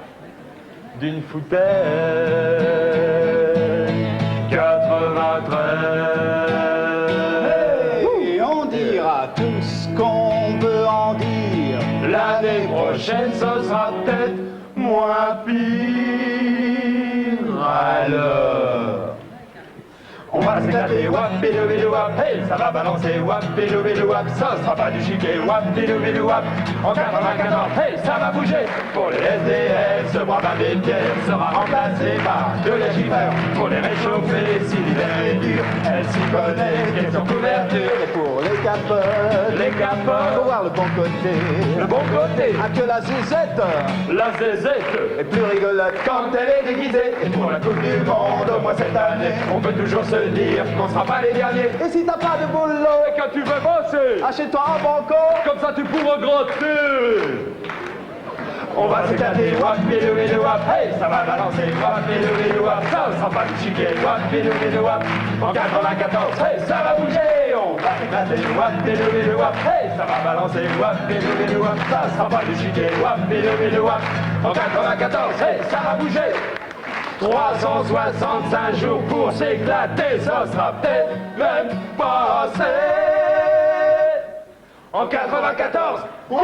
d'une foutaise 93. Et on dira tout ce qu'on peut en dire. L'année prochaine, ce sera peut-être moins pire. Alors, on va s'éclater, wap, bidou, bidou, wap, hey, ça va balancer, wap, bidou, bidou, wap, ça sera pas du chiquet, wap, bidou, bidou, wap, en 94, hey, ça va bouger, pour les SDF, ce brave abbé Pierre sera remplacé par de légifères, pour les réchauffer, si l'hiver est dur, elle s'y connaît, question couverture, Et pour les capotes, faut voir le bon côté. le bon côté, Ah, que la zézette la zézette, est plus rigolote quand elle est déguisée, et pour la Coupe du Monde, au moins cette année, on peut toujours se dire qu'on sera pas les derniers. Et si t'as pas de boulot, Et quand tu veux bosser, achète-toi un banco. comme ça tu pourras gratter. On va s'éclater, wap, bidou, bidou, wap, hey, ça va balancer, wap, bidou, bidou, wap, ça sera pas du chiquet, wap, bidou, bidou, wap, en 94, hey, ça va bouger, on va s'éclater, wap, bidou, bidou, wap, hey, ça va balancer, wap, bidou, bidou, wap, ça sera pas du chiquet, wap, bidou, bidou, wap, en 94, hey, ça va bouger. 365 jours pour s'éclater, ça sera peut-être même passé. En 94, yeah!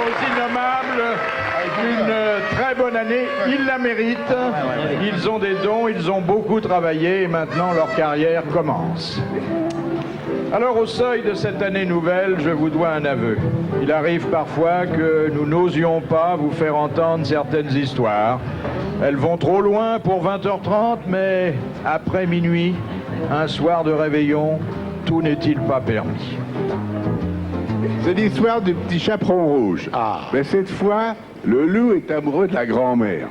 Aux innommables une très bonne année, ils la méritent, ils ont des dons, ils ont beaucoup travaillé et maintenant leur carrière commence. Alors au seuil de cette année nouvelle, je vous dois un aveu. Il arrive parfois que nous n'osions pas vous faire entendre certaines histoires. Elles vont trop loin pour 20h30, mais après minuit, un soir de réveillon, tout n'est-il pas permis? C'est l'histoire du petit chaperon rouge. Mais cette fois, le loup est amoureux de la grand-mère.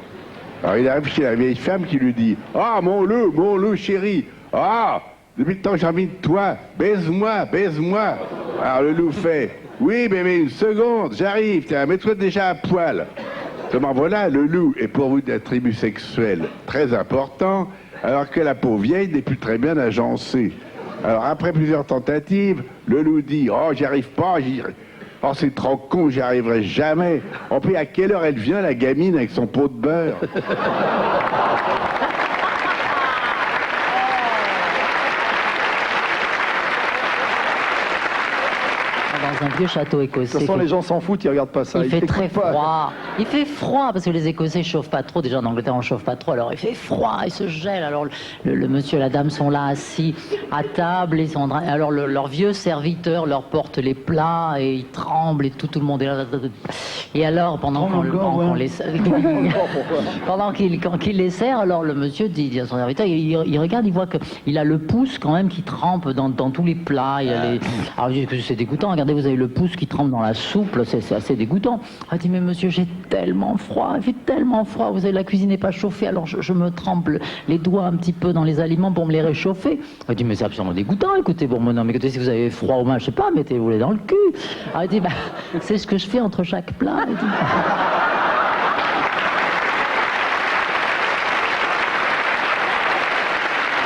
Alors il arrive chez la vieille femme qui lui dit « Ah, mon loup chéri, ah, depuis le temps que j'ai envie de toi, baise-moi, baise-moi. » Alors le loup fait « Oui, mais une seconde, j'arrive, tiens, mets-toi déjà à poil. » Seulement voilà, le loup est pourvu d'attributs sexuels très importants, alors que la pauvre vieille n'est plus très bien agencée. Alors après plusieurs tentatives, le loup dit « Oh, j'y arrive pas, oh, c'est trop con, j'y arriverai jamais. En plus, à quelle heure elle vient, la gamine, avec son pot de beurre ?» Dans un vieux château écossais. De toute façon, les gens s'en foutent, ils regardent pas ça. Il fait t'écoutent très pas. froid. Il fait froid parce que les Écossais chauffent pas trop. Déjà en Angleterre on chauffe pas trop. Alors il fait froid, ils se gèlent. Alors le monsieur et la dame sont là assis à table. Ils sont alors leur vieux serviteur leur porte les plats et ils tremblent et tout le monde est là. Et alors pendant qu'on les qu'il les sert, alors le monsieur dit à son serviteur, il regarde, il voit qu'il a le pouce quand même qui trempe dans tous les plats. Il a alors il dit que c'est dégoûtant. Regardez, vous avez le pouce qui trempe dans la soupe, c'est assez dégoûtant. Il dit, mais monsieur, j'ai tellement froid, il fait tellement froid, vous avez la cuisine n'est pas chauffée, alors je me trempe les doigts un petit peu dans les aliments pour me les réchauffer. Il dit, mais c'est absolument dégoûtant, écoutez, bon, non, mais écoutez, si vous avez froid au moins, je sais pas, mettez-vous-les dans le cul. Il dit, bah, c'est ce que je fais entre chaque plat. Il dit,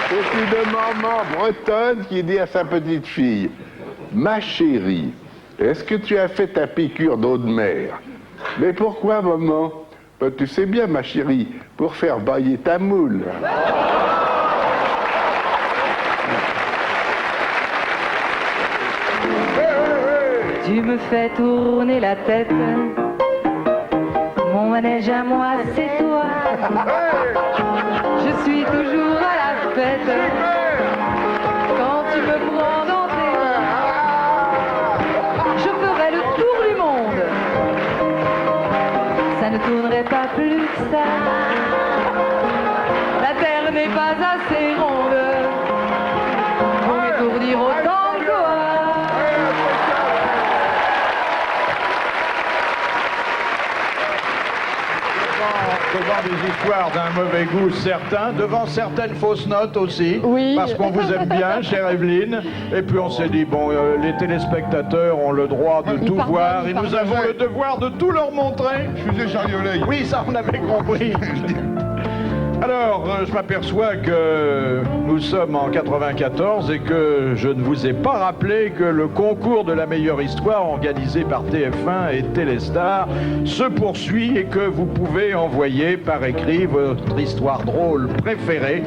C'est une maman bretonne qui dit à sa petite fille « Ma chérie, est-ce que tu as fait ta piqûre d'eau de mer ?»« Mais pourquoi, maman ?»« Ben, tu sais bien, ma chérie, pour faire bailler ta moule. » Tu me fais tourner la tête. Mon manège à moi, c'est toi. Je suis toujours à la fête. Quand tu me prends dans tes bras, je ferai le tour du monde. Ça ne tournerait pas plus que ça. La terre n'est pas assez ronde pour m'étourdir autant que toi. Devant entend des histoires d'un mauvais goût certain, devant certaines fausses notes aussi, Oui. parce qu'on vous aime bien, chère Evelyne. Et puis on s'est dit, bon, les téléspectateurs ont le droit de tout voir, et nous avons le devoir de tout leur montrer. Je faisais Charlie Oleg. Oui, ça on avait compris. Alors, je m'aperçois que nous sommes en 94 et que je ne vous ai pas rappelé que le concours de la meilleure histoire organisé par TF1 et Téléstar se poursuit et que vous pouvez envoyer par écrit votre histoire drôle préférée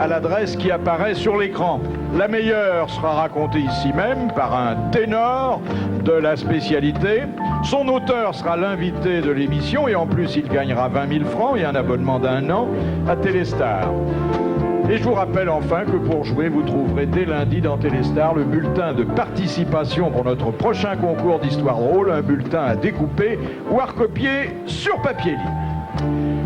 à l'adresse qui apparaît sur l'écran. La meilleure sera racontée ici même par un ténor de la spécialité. Son auteur sera l'invité de l'émission et en plus il gagnera 20 000 francs et un abonnement d'1 an à Téléstar. Et je vous rappelle enfin que pour jouer, vous trouverez dès lundi dans Téléstar le bulletin de participation pour notre prochain concours d'histoire drôle, un bulletin à découper ou à recopier sur papier libre.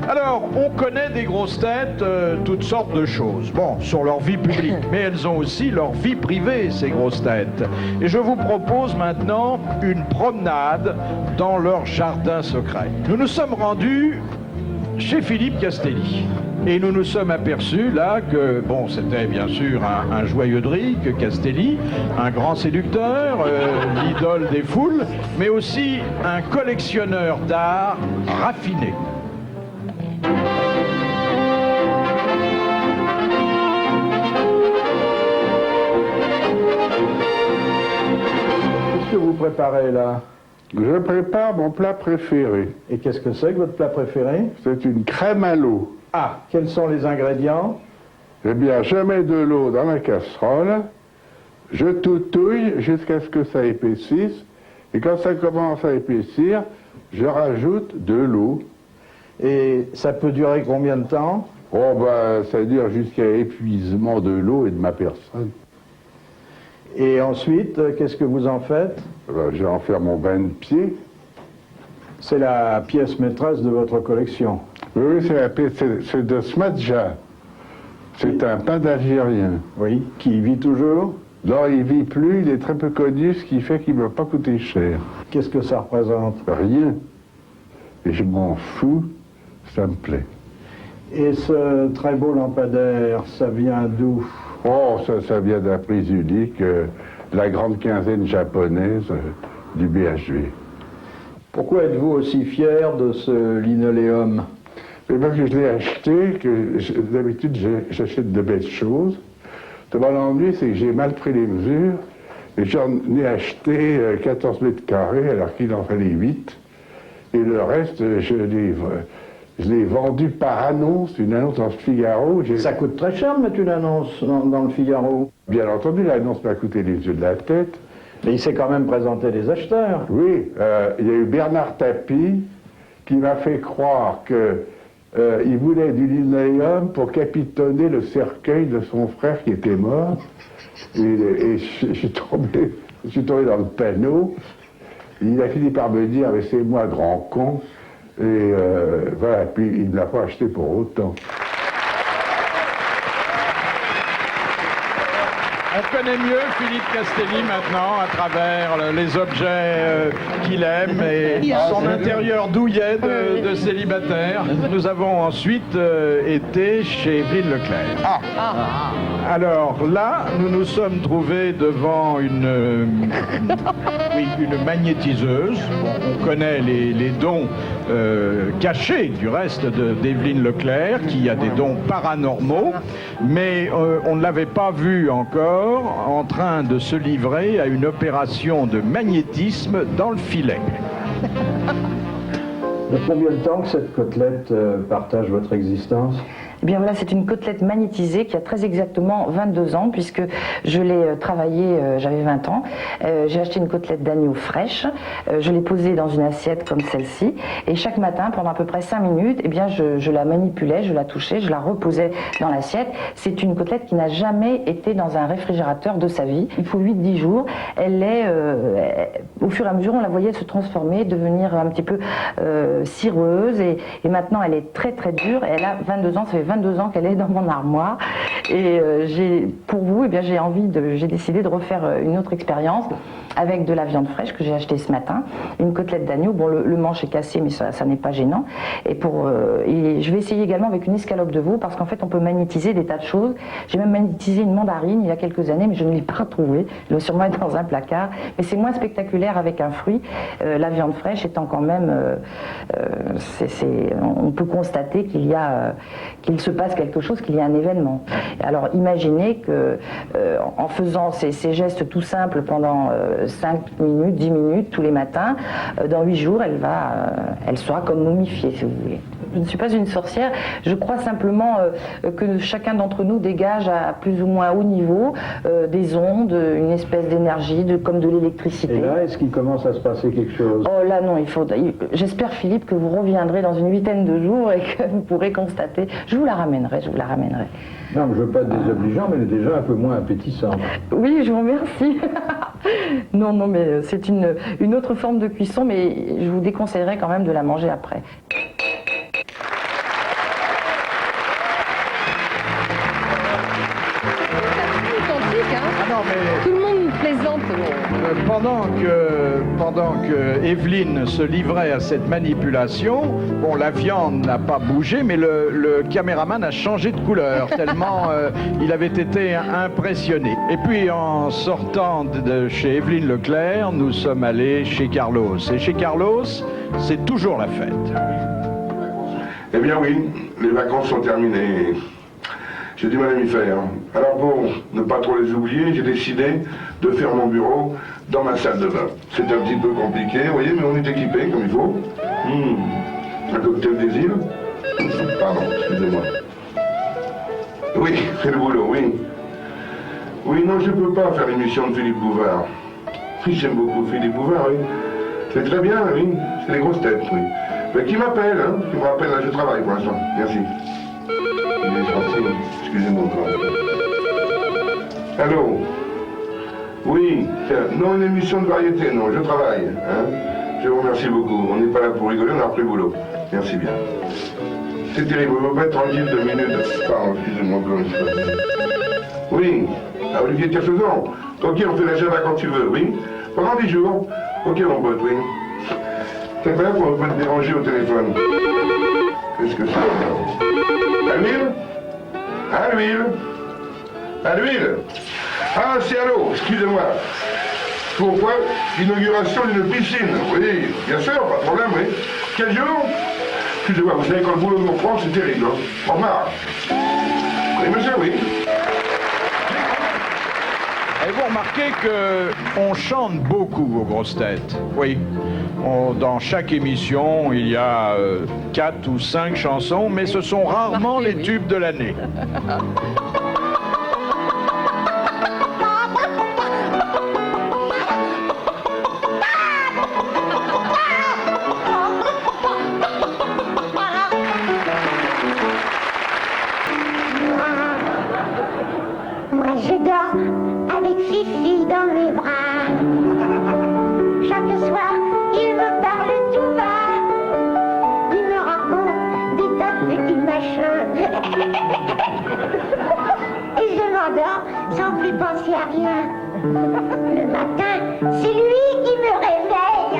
Alors, on connaît des grosses têtes, toutes sortes de choses. Bon, sur leur vie publique, mais elles ont aussi leur vie privée, ces grosses têtes. Et je vous propose maintenant une promenade dans leur jardin secret. Nous nous sommes rendus chez Philippe Castelli. Et nous nous sommes aperçus là que, bon, c'était bien sûr un joyeux de rique, Castelli, un grand séducteur, l'idole des foules, mais aussi un collectionneur d'art raffiné. Qu'est-ce que vous préparez là? Je prépare mon plat préféré. Et qu'est-ce que c'est que votre plat préféré? C'est une crème à l'eau. Ah, quels sont les ingrédients? Eh bien, je mets de l'eau dans la casserole, je toutouille jusqu'à ce que ça épaississe, et quand ça commence à épaissir, je rajoute de l'eau. Et ça peut durer combien de temps? Oh ben, ça dure jusqu'à épuisement de l'eau et de ma personne. Et ensuite, qu'est-ce que vous en faites? Ben, je vais en faire mon bain de pied. C'est la pièce maîtresse de votre collection. Oui, c'est de Smadja. C'est un peintre algérien. Oui, qui vit toujours? Non, il vit plus, il est très peu connu, ce qui fait qu'il ne m'a pas coûté cher. Qu'est-ce que ça représente? Rien. Et je m'en fous, ça me plaît. Et ce très beau lampadaire, ça vient d'où? Oh, ça vient d'un prix unique, la grande quinzaine japonaise du BHV. Pourquoi êtes-vous aussi fier de ce linoléum? Parce que je l'ai acheté, d'habitude j'achète de belles choses. L'ennui, c'est que j'ai mal pris les mesures, et j'en ai acheté 14 mètres carrés alors qu'il en fallait 8. Et le reste, je l'ai vendu par annonce, une annonce dans le Figaro. Ça coûte très cher de mettre une annonce dans le Figaro. Bien entendu, l'annonce m'a coûté les yeux de la tête. Mais il s'est quand même présenté des acheteurs. Oui, il y a eu Bernard Tapie qui m'a fait croire qu'il voulait du linoléum pour capitonner le cercueil de son frère qui était mort. Et je suis tombé dans le panneau. Il a fini par me dire, mais c'est moi, grand con. Et voilà, puis il ne l'a pas acheté pour autant. On connaît mieux Philippe Castelli maintenant à travers les objets qu'il aime et son intérieur douillet de célibataire. Nous avons ensuite été chez Evelyne Leclerc. Alors là, nous nous sommes trouvés devant une magnétiseuse. Bon, on connaît les dons cachés du reste d'Evelyne Leclerc, qui a des dons paranormaux, mais on ne l'avait pas vu encore en train de se livrer à une opération de magnétisme dans le filet. Il y a combien de temps que cette côtelette partage votre existence? Eh bien voilà, c'est une côtelette magnétisée qui a très exactement 22 ans, puisque je l'ai travaillée, j'avais 20 ans. J'ai acheté une côtelette d'agneau fraîche, je l'ai posée dans une assiette comme celle-ci, et chaque matin, pendant à peu près 5 minutes, eh bien je la manipulais, je la touchais, je la reposais dans l'assiette. C'est une côtelette qui n'a jamais été dans un réfrigérateur de sa vie. Il faut 8-10 jours. Elle est, au fur et à mesure, on la voyait se transformer, devenir un petit peu cireuse, et maintenant elle est très très dure. Elle a 22 ans, ça fait 22 ans qu'elle est dans mon armoire, Et pour vous, eh bien, j'ai décidé de refaire une autre expérience avec de la viande fraîche que j'ai achetée ce matin, une côtelette d'agneau. Bon, le manche est cassé, mais ça n'est pas gênant. Et je vais essayer également avec une escalope de veau, parce qu'en fait, on peut magnétiser des tas de choses. J'ai même magnétisé une mandarine il y a quelques années, mais je ne l'ai pas retrouvée. Elle doit sûrement être dans un placard. Mais c'est moins spectaculaire avec un fruit. La viande fraîche étant quand même... on peut constater qu'il se passe quelque chose, qu'il y a un événement. Alors imaginez que en faisant ces gestes tout simples pendant 5 minutes, 10 minutes tous les matins, dans 8 jours, elle sera comme momifiée, si vous voulez. Je ne suis pas une sorcière, je crois simplement que chacun d'entre nous dégage à plus ou moins haut niveau des ondes, une espèce d'énergie, comme de l'électricité. Et là, est-ce qu'il commence à se passer quelque chose? Oh là non, j'espère Philippe que vous reviendrez dans une 8aine de jours et que vous pourrez constater. Je vous la ramènerai. Non, je veux pas être désobligeant, mais elle est déjà un peu moins appétissante. Oui, je vous remercie. Non, mais c'est une autre forme de cuisson, mais je vous déconseillerais quand même de la manger après. Tout le monde plaisante. Pendant que Evelyne se livrait à cette manipulation, bon, la viande n'a pas bougé, mais le caméraman a changé de couleur, tellement il avait été impressionné. Et puis, en sortant de chez Evelyne Leclerc, nous sommes allés chez Carlos. Et chez Carlos, c'est toujours la fête. Eh bien oui, les vacances sont terminées. J'ai du mal à m'y faire. Alors pour ne pas trop les oublier, j'ai décidé de faire mon bureau dans ma salle de bain. C'est un petit peu compliqué, vous voyez, mais on est équipé comme il faut. Un cocktail des îles. Pardon, excusez-moi. Oui, c'est le boulot, oui. Oui, non, je ne peux pas faire l'émission de Philippe Bouvard. Oui, j'aime beaucoup Philippe Bouvard, oui. C'est très bien, oui. C'est les grosses têtes, oui. Mais qui m'appelle, hein? Qui me rappelle, là, je travaille pour l'instant. Merci. Il est gentil. Excusez-moi encore. Allô? Oui, non, une émission de variété, non, je travaille. Hein? Je vous remercie beaucoup. On n'est pas là pour rigoler, on a repris le boulot. Merci bien. C'est terrible, vous ne pouvez pas être tranquille 2 minutes. Pardon, excusez-moi encore une fois. Oui, à Olivier Kersauzon. Ok, on fait la java quand tu veux, oui? Pendant 10 jours. Ok, mon pote, oui. C'est vrai qu'on ne peut pas te déranger au téléphone. Qu'est-ce que c'est? À l'huile? À l'huile? À l'huile? Ah, c'est à l'eau, excusez-moi. Pourquoi? L'inauguration d'une piscine. Oui, bien sûr, pas de problème, oui. Quel jour? Excusez-moi, vous savez, quand le boulot nous reprend, c'est terrible, hein. Au revoir. Oui, monsieur, oui. Et vous remarquez qu'on chante beaucoup aux grosses têtes. Oui. Dans chaque émission, il y a 4 ou 5 chansons, mais ce sont rarement les tubes de l'année. Moi, je dors avec Fifi dans mes bras. Chaque soir, il me parle tout bas. Il me raconte des tas de petits machins. Et je m'endors sans plus penser à rien. Le matin, c'est lui qui me réveille.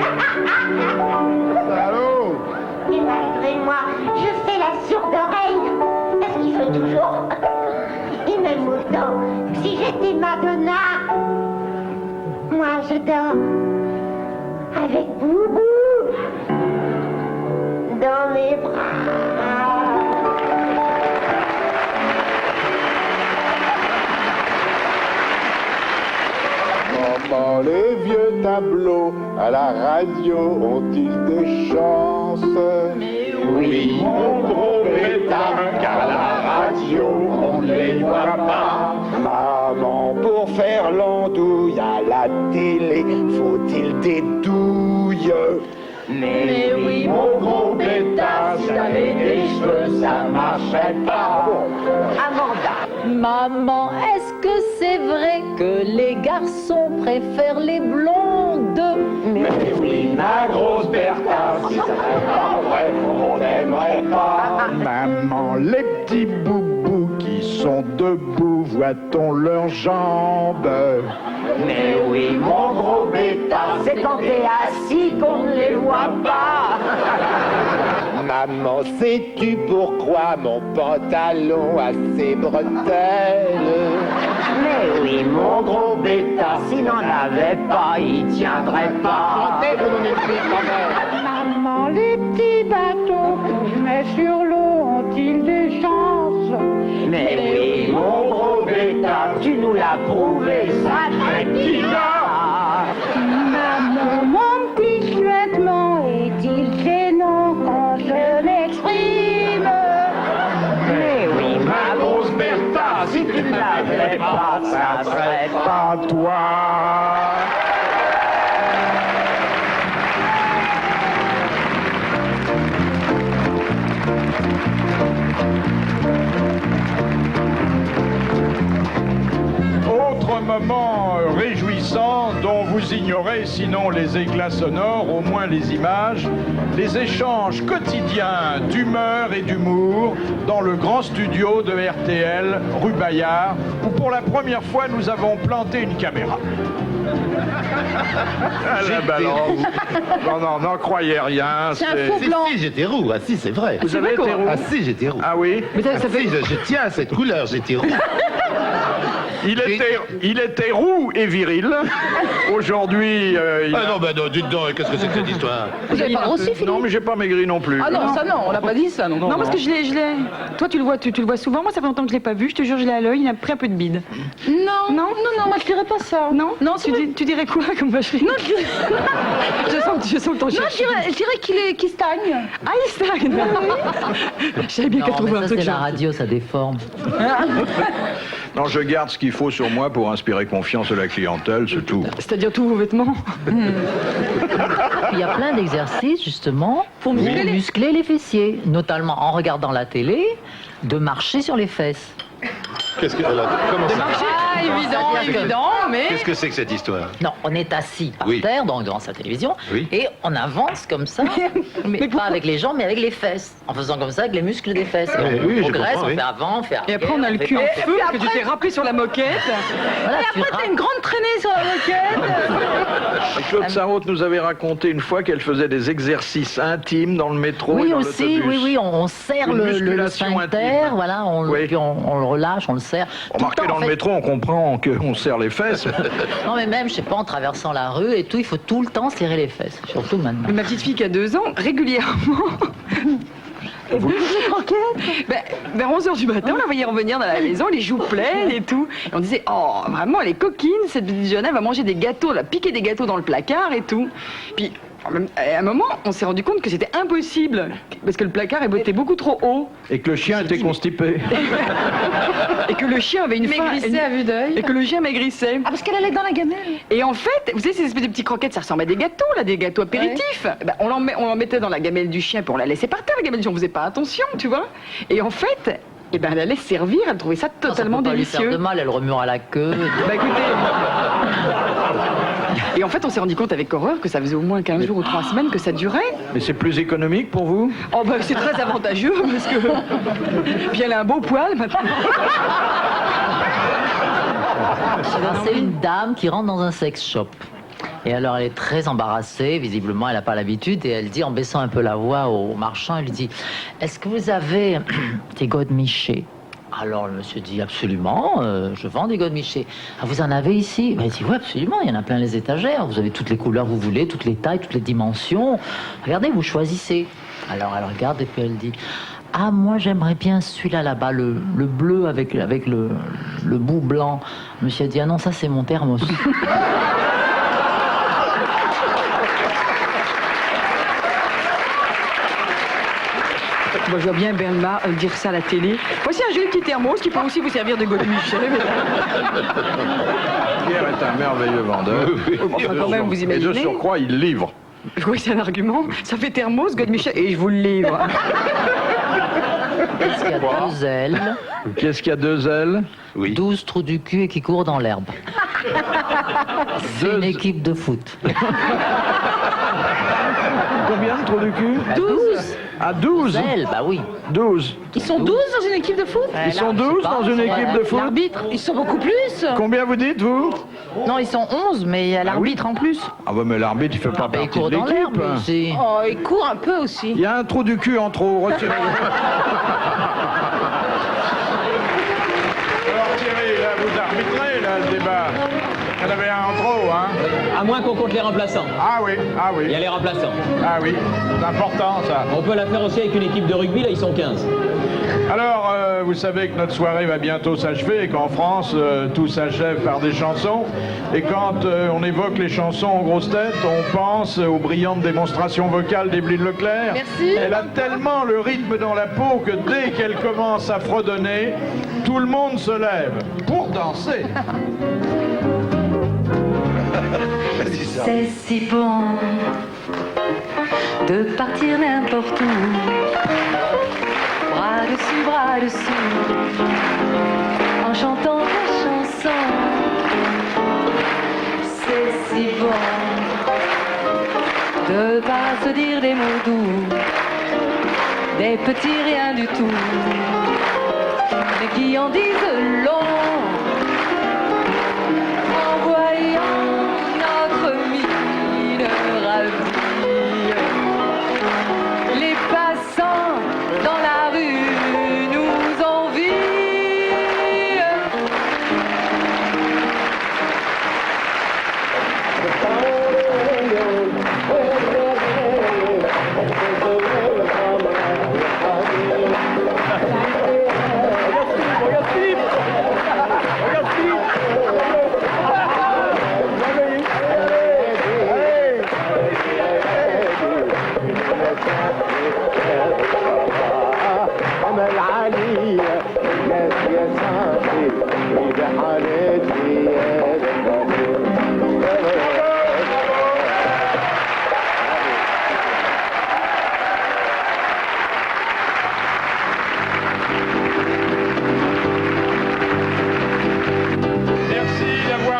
Allô? Et malgré moi, je fais la sourde oreille. Parce qu'il fait toujours. Il m'aime autant que si j'étais Madonna. Moi, je dors avec Boubou dans mes bras. Comment les vieux tableaux à la radio ont-ils des chances? Oui, mon gros pétard, car à la radio on ne les voit pas. Maman, pour faire l'andouille à la télé, faut-il des douilles? Mais oui, mon gros pétard, si t'avais des cheveux, ça marcherait pas. Amanda. Maman, est-ce que c'est vrai que les garçons préfèrent les blondes? Mais oui, ma grosse Bertha, si ça serait pas vrai, on n'aimerait pas. Maman, les petits boubous qui sont sont debout, voit-on leurs jambes? Mais oui, mon gros bêta, c'est quand t'es assis qu'on ne les voit pas. Maman, sais-tu pourquoi mon pantalon a ses bretelles? Mais oui, mon gros bêta, s'il n'en avait pas, il tiendrait pas. Maman, les petits bateaux que je mets sur l'eau ont-ils des chances? Mais oui, mon gros bêta, tu nous l'as prouvé, ça fait 10 ans. Maman, mon petit suettement est-il gênant quand je m'exprime? Mais oui, ma grosse bêta, si tu ne l'avais pas, ça serait pas toi. Autre moment réjouissant dont vous ignorez sinon les éclats sonores, au moins les images, les échanges quotidiens d'humeur et d'humour dans le grand studio de RTL, rue Bayard, où pour la première fois nous avons planté une caméra. Ah, la balance. Non, n'en croyez rien. C'est un faux blanc. Si, j'étais roux. Ah si, c'est vrai. Vous avez été roux? Ah si, j'étais roux. Ah oui? Mais ça fait... si, je tiens à cette couleur, j'étais roux. Il était roux et viril. Aujourd'hui, Ah non, bah non, dites donc, qu'est-ce que c'est que cette histoire? Vous avez pas grossi, Philippe? Non, mais j'ai pas maigri non plus. Ah non, ça non, on n'a pas dit ça. Non, parce que je l'ai. Toi, tu le vois souvent. Moi, ça fait longtemps que je l'ai pas vu. Je te jure, je l'ai à l'œil. Il a pris un peu de bide. Non. Moi, je dirais pas ça. Non. Tu dirais quoi comme vache? Non, je sens que ton cherche. Non, je dirais qu'il stagne. Ah, il stagne. Je savais bien qu'elle trouvait un truc. C'est la radio, ça déforme. Non, je garde ce qu'il faut sur moi pour inspirer confiance à la clientèle, c'est tout. C'est-à-dire tous vos vêtements. Il y a plein d'exercices, justement, pour muscler les fessiers, notamment en regardant la télé, de marcher sur les fesses. Qu'est-ce que... Alors, comment ça? Ah, évident, mais... Qu'est-ce que c'est que cette histoire? Non, on est assis par Oui. terre, donc devant sa télévision, Oui. et on avance comme ça, mais pas avec les jambes, mais avec les fesses, en faisant comme ça avec les muscles des fesses. Et on oui, je progresse, comprends, on oui. fait avant, on fait arrière. Et après, on a le cul en fait feu, parce que tu t'es râpé sur la moquette. Voilà, Et après, t'as une grande traînée sur la moquette. Claude Sarraute nous avait raconté une fois qu'elle faisait des exercices intimes dans le métro et Oui, dans aussi, l'autobus. oui, on serre Une le musculation sphincter, intime. voilà, Oui. puis on le relâche, on le serre. Remarquez, Tout le temps, dans en le fait. métro, on comprend qu'on serre les fesses. Non, mais même, je sais pas, en traversant la rue et tout, il faut tout le temps serrer les fesses, surtout maintenant. Mais ma petite fille qui a 2 ans, régulièrement... Et vous les croquettes vers 11h du matin, on la voyait revenir dans la maison, les joues pleines et tout. Et on disait, oh, vraiment, elle est coquine, cette petite jeune, elle va manger des gâteaux, elle va piquer des gâteaux dans le placard et tout. Puis, à un moment, on s'est rendu compte que c'était impossible, parce que le placard était beaucoup trop haut. Et que le chien était constipé. Et que le chien avait une faim. Maigrissait à vue d'œil. Et que le chien maigrissait. Ah, parce qu'elle allait dans la gamelle. Et en fait, vous savez, ces espèces de petits croquettes, ça ressemble à des gâteaux, là, des gâteaux apéritifs. Ben, on en mettait dans la gamelle du chien, puis on la laissait par terre, la gamelle du chien, on faisait pas attention, tu vois. Et en fait, eh ben, elle allait se servir, elle trouvait ça totalement ça peut pas délicieux. lui faire de mal, elle remuera la queue. Bah écoutez. Et en fait, on s'est rendu compte avec horreur que ça faisait au moins 15 jours ou 3 semaines que ça durait. Mais c'est plus économique pour vous? Oh bah c'est très avantageux parce que... Puis elle a un beau poil maintenant. C'est une dame qui rentre dans un sex shop. Et alors elle est très embarrassée, visiblement elle n'a pas l'habitude, et elle dit en baissant un peu la voix au marchand, elle lui dit « Est-ce que vous avez des godemichés ?» Alors le monsieur dit absolument, je vends des godemichés. Ah, vous en avez ici? Ben, il dit oui, absolument, il y en a plein les étagères. Vous avez toutes les couleurs que vous voulez, toutes les tailles, toutes les dimensions. Regardez, vous choisissez. Alors elle regarde et puis elle dit ah, moi j'aimerais bien celui-là là-bas, le bleu avec le bout blanc. Le monsieur dit ah non, ça c'est mon thermos. Moi, je vois bien Bernard dire ça à la télé. Voici un joli petit thermos qui peut aussi vous servir de godemiché. Pierre est un merveilleux vendeur. Enfin, quand même, vous Et de imaginez. surcroît, il livre. Oui, c'est un argument. Ça fait thermos, godemiché, et je vous le livre. Qu'est-ce qu'il y a deux ailes? Qu'est-ce qu'il y a deux ailes? 12 trous du cul et qui courent dans l'herbe. C'est une équipe de foot. Combien de trous du cul? 12. À 12 Bah oui. 12. Ils sont 12 dans une équipe de foot Ils sont 12 dans une équipe de foot. L'arbitre, ils sont beaucoup plus. Combien vous dites, vous? Non, ils sont 11, mais il y a l'arbitre en plus. Ah bah mais l'arbitre, il fait pas Il partie court de dans l'herbe, l'équipe. lui, aussi. Oh, il court un peu aussi. Il y a un trou du cul en trop, retirez-le. Alors Thierry, là, vous arbitrez, là, le débat. Il y en avait un en trop, hein. À moins qu'on compte les remplaçants. Ah oui, ah oui. Il y a les remplaçants. Ah oui, c'est important, ça. On peut la faire aussi avec une équipe de rugby, là ils sont 15. Alors, vous savez que notre soirée va bientôt s'achever et qu'en France, tout s'achève par des chansons. Et quand on évoque les chansons en grosses têtes, on pense aux brillantes démonstrations vocales d'Evelyne Leclerc. Merci. Elle a tellement le rythme dans la peau que dès qu'elle commence à fredonner, tout le monde se lève pour danser. C'est si bon de partir n'importe où, bras dessus, en chantant des chansons. C'est si bon de pas se dire des mots doux, des petits rien du tout, mais qui en disent long. En voyant notre mine ravie, les passants dans la rue nous envient.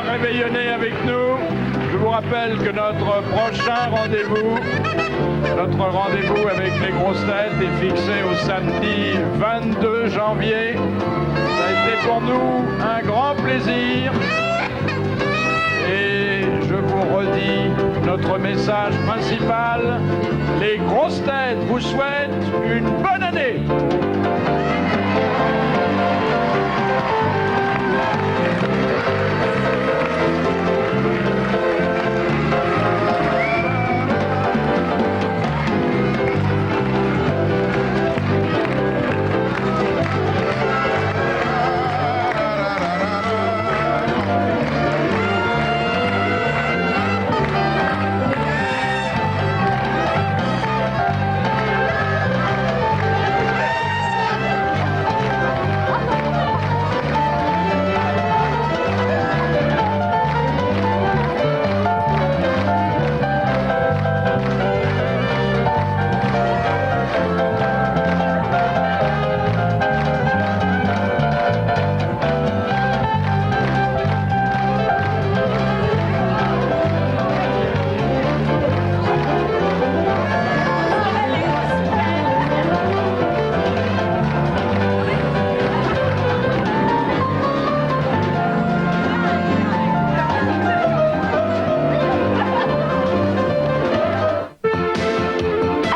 Réveillonnez avec nous. Je vous rappelle que notre prochain rendez-vous, avec les grosses têtes est fixé au samedi 22 janvier. Ça a été pour nous un grand plaisir. Et je vous redis notre message principal. Les grosses têtes vous souhaitent une bonne année.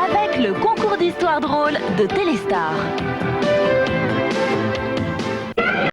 Avec le concours d'histoire drôle de Télé